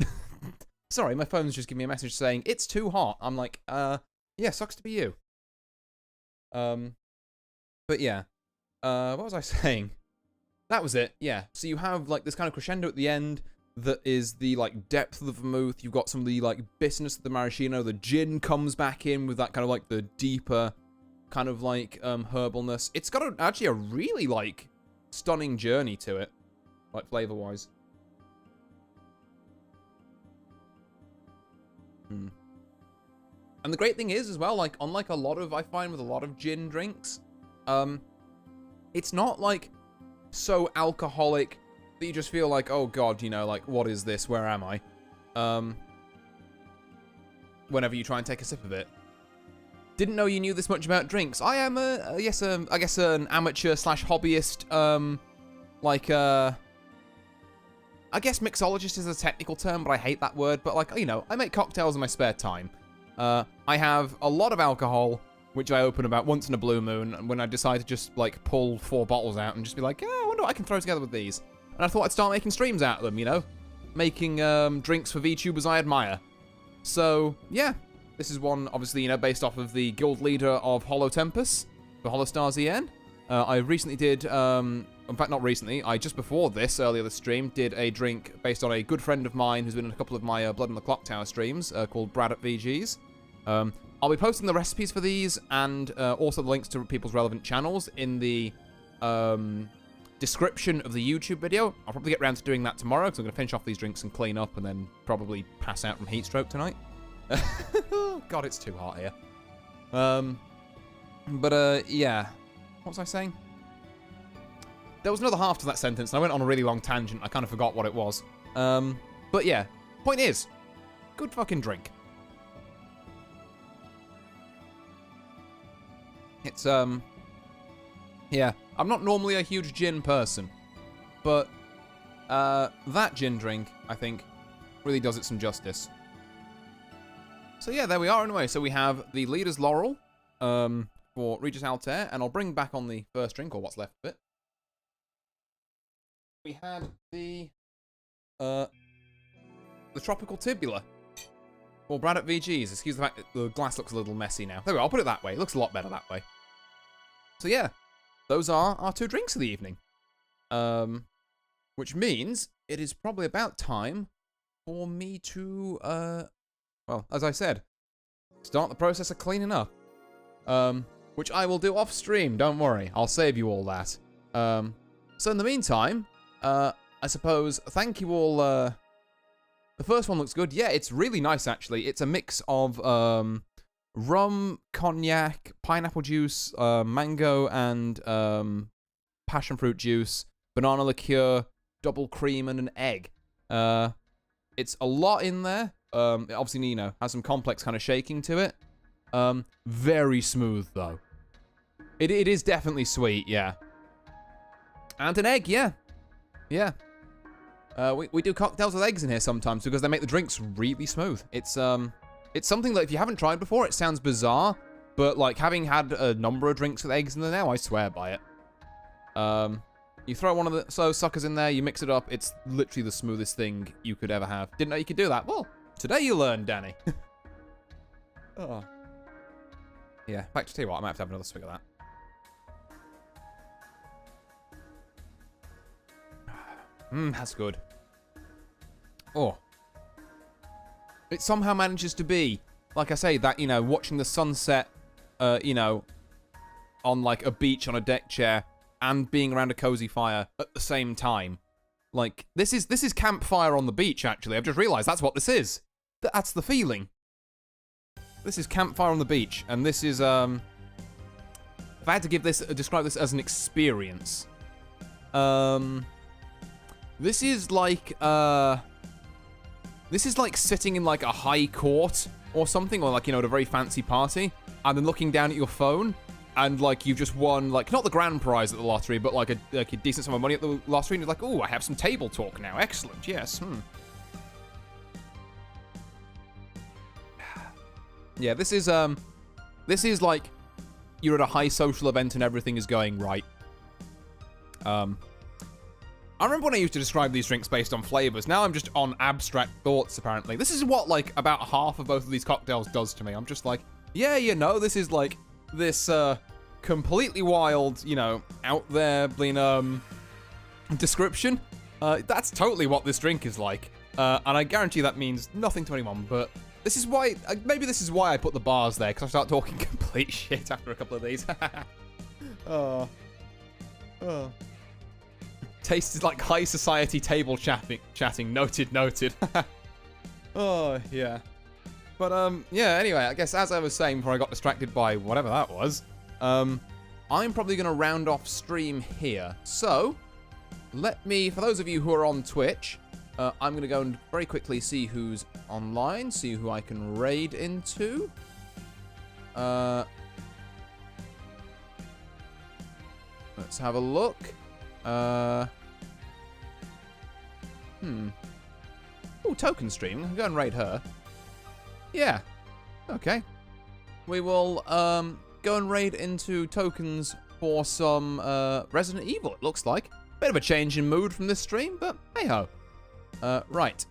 Sorry, my phone's just giving me a message saying, it's too hot. I'm like, yeah, sucks to be you. But yeah. What was I saying? That was it, yeah. So you have, like, this kind of crescendo at the end that is the, like, depth of the vermouth. You've got some of the, like, bitterness of the maraschino. The gin comes back in with that kind of, like, the deeper kind of, like, herbalness. It's got actually a really, like, stunning journey to it, like, flavor-wise. And the great thing is, as well, like, unlike a lot of, I find with a lot of gin drinks, it's not, like, so alcoholic that you just feel like, oh god, you know, like, what is this? Where am I? Whenever you try and take a sip of it. Didn't know you knew this much about drinks. I am I guess an amateur slash hobbyist, I guess mixologist is a technical term, but I hate that word. But, like, you know, I make cocktails in my spare time. I have a lot of alcohol, which I open about once in a blue moon, and when I decide to just, like, pull 4 bottles out and just be like, yeah, I wonder what I can throw together with these. And I thought I'd start making streams out of them, you know? Making, drinks for VTubers I admire. So, yeah. This is one, obviously, you know, based off of the guild leader of Hollow Tempest, for Hollow Stars EN. I recently did, in fact, not recently, I just before this, earlier this stream, did a drink based on a good friend of mine who's been in a couple of my Blood on the Clock Tower streams, called Brad at VG's. I'll be posting the recipes for these and also the links to people's relevant channels in the description of the YouTube video. I'll probably get around to doing that tomorrow because I'm going to finish off these drinks and clean up and then probably pass out from heat stroke tonight. God, it's too hot here. Yeah. What was I saying? There was another half to that sentence, and I went on a really long tangent. I kind of forgot what it was. But yeah, point is, good fucking drink. It's, yeah, I'm not normally a huge gin person, but that gin drink, I think, really does it some justice. So yeah, there we are anyway. So we have the Leader's Laurel for Regis Altair, and I'll bring back on the first drink, or what's left of it. We had the Tropical Tibula. Well, Brad at VG's. Excuse the fact that the glass looks a little messy now. There we go, I'll put it that way. It looks a lot better that way. So yeah, those are our 2 drinks of the evening. Which means it is probably about time for me to, well, as I said, start the process of cleaning up. Which I will do off stream, don't worry. I'll save you all that. So in the meantime, I suppose, thank you all. The first one looks good. Yeah, it's really nice, actually. It's a mix of rum, cognac, pineapple juice, mango, and passion fruit juice, banana liqueur, double cream, and an egg. It's a lot in there. It obviously, you know, has some complex kind of shaking to it. Very smooth, though. It is definitely sweet, yeah. And an egg, yeah. Yeah. We do cocktails with eggs in here sometimes because they make the drinks really smooth. It's something that if you haven't tried before, it sounds bizarre, but like having had a number of drinks with eggs in there now, I swear by it. You throw one of the suckers in there, you mix it up. It's literally the smoothest thing you could ever have. Didn't know you could do that. Well, today you learned, Danny. Oh. Yeah, in fact, to tell you what, I might have to have another swig of that. That's good. Oh. It somehow manages to be, like I say, that, you know, watching the sunset, you know, on, like, a beach on a deck chair and being around a cozy fire at the same time. Like, this is campfire on the beach, actually. I've just realized that's what this is. That's the feeling. This is campfire on the beach, and this is, if I had to describe this as an experience, this is like sitting in, like, a high court or something, or, like, you know, at a very fancy party, and then looking down at your phone, and, like, you've just won, like, not the grand prize at the lottery, but, like, a decent sum of money at the lottery, and you're like, oh, I have some table talk now. Excellent, yes, Yeah, this is, like, you're at a high social event and everything is going right. I remember when I used to describe these drinks based on flavors. Now I'm just on abstract thoughts, apparently. This is what, like, about half of both of these cocktails does to me. I'm just like, yeah, you know, this is, like, this, completely wild, you know, out there, description. That's totally what this drink is like. And I guarantee that means nothing to anyone, but this is why, maybe this is why I put the bars there, because I start talking complete shit after a couple of these. Oh. Tastes like high society table chatting. Noted. Oh, yeah. But, yeah, anyway, I guess as I was saying before I got distracted by whatever that was, I'm probably going to round off stream here. So, let me, for those of you who are on Twitch, I'm going to go and very quickly see who's online, see who I can raid into. Let's have a look. Oh, token stream. I can go and raid her. Yeah. Okay. We will go and raid into tokens for some Resident Evil, it looks like. Bit of a change in mood from this stream, but hey-ho. Right.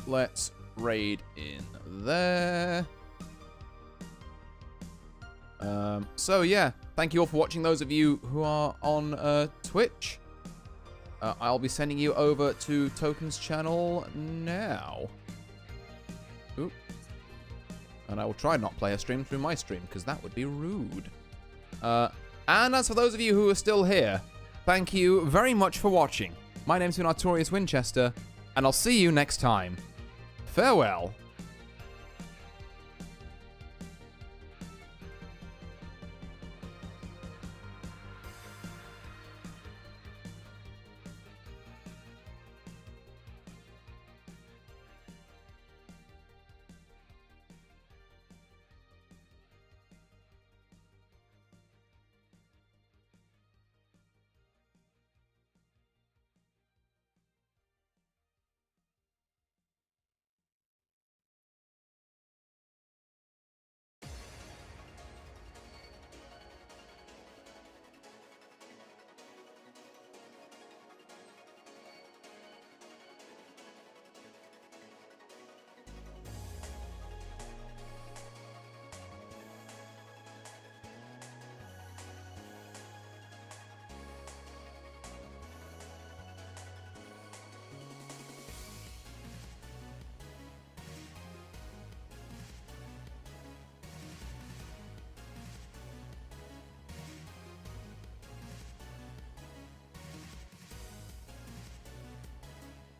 Let's raid in there. So yeah, thank you all for watching, those of you who are on Twitch. I'll be sending you over to Token's channel now. Oop. And I will try not play a stream through my stream, because that would be rude. And as for those of you who are still here, thank you very much for watching. My name's been Artorius Winchester, and I'll see you next time. Farewell.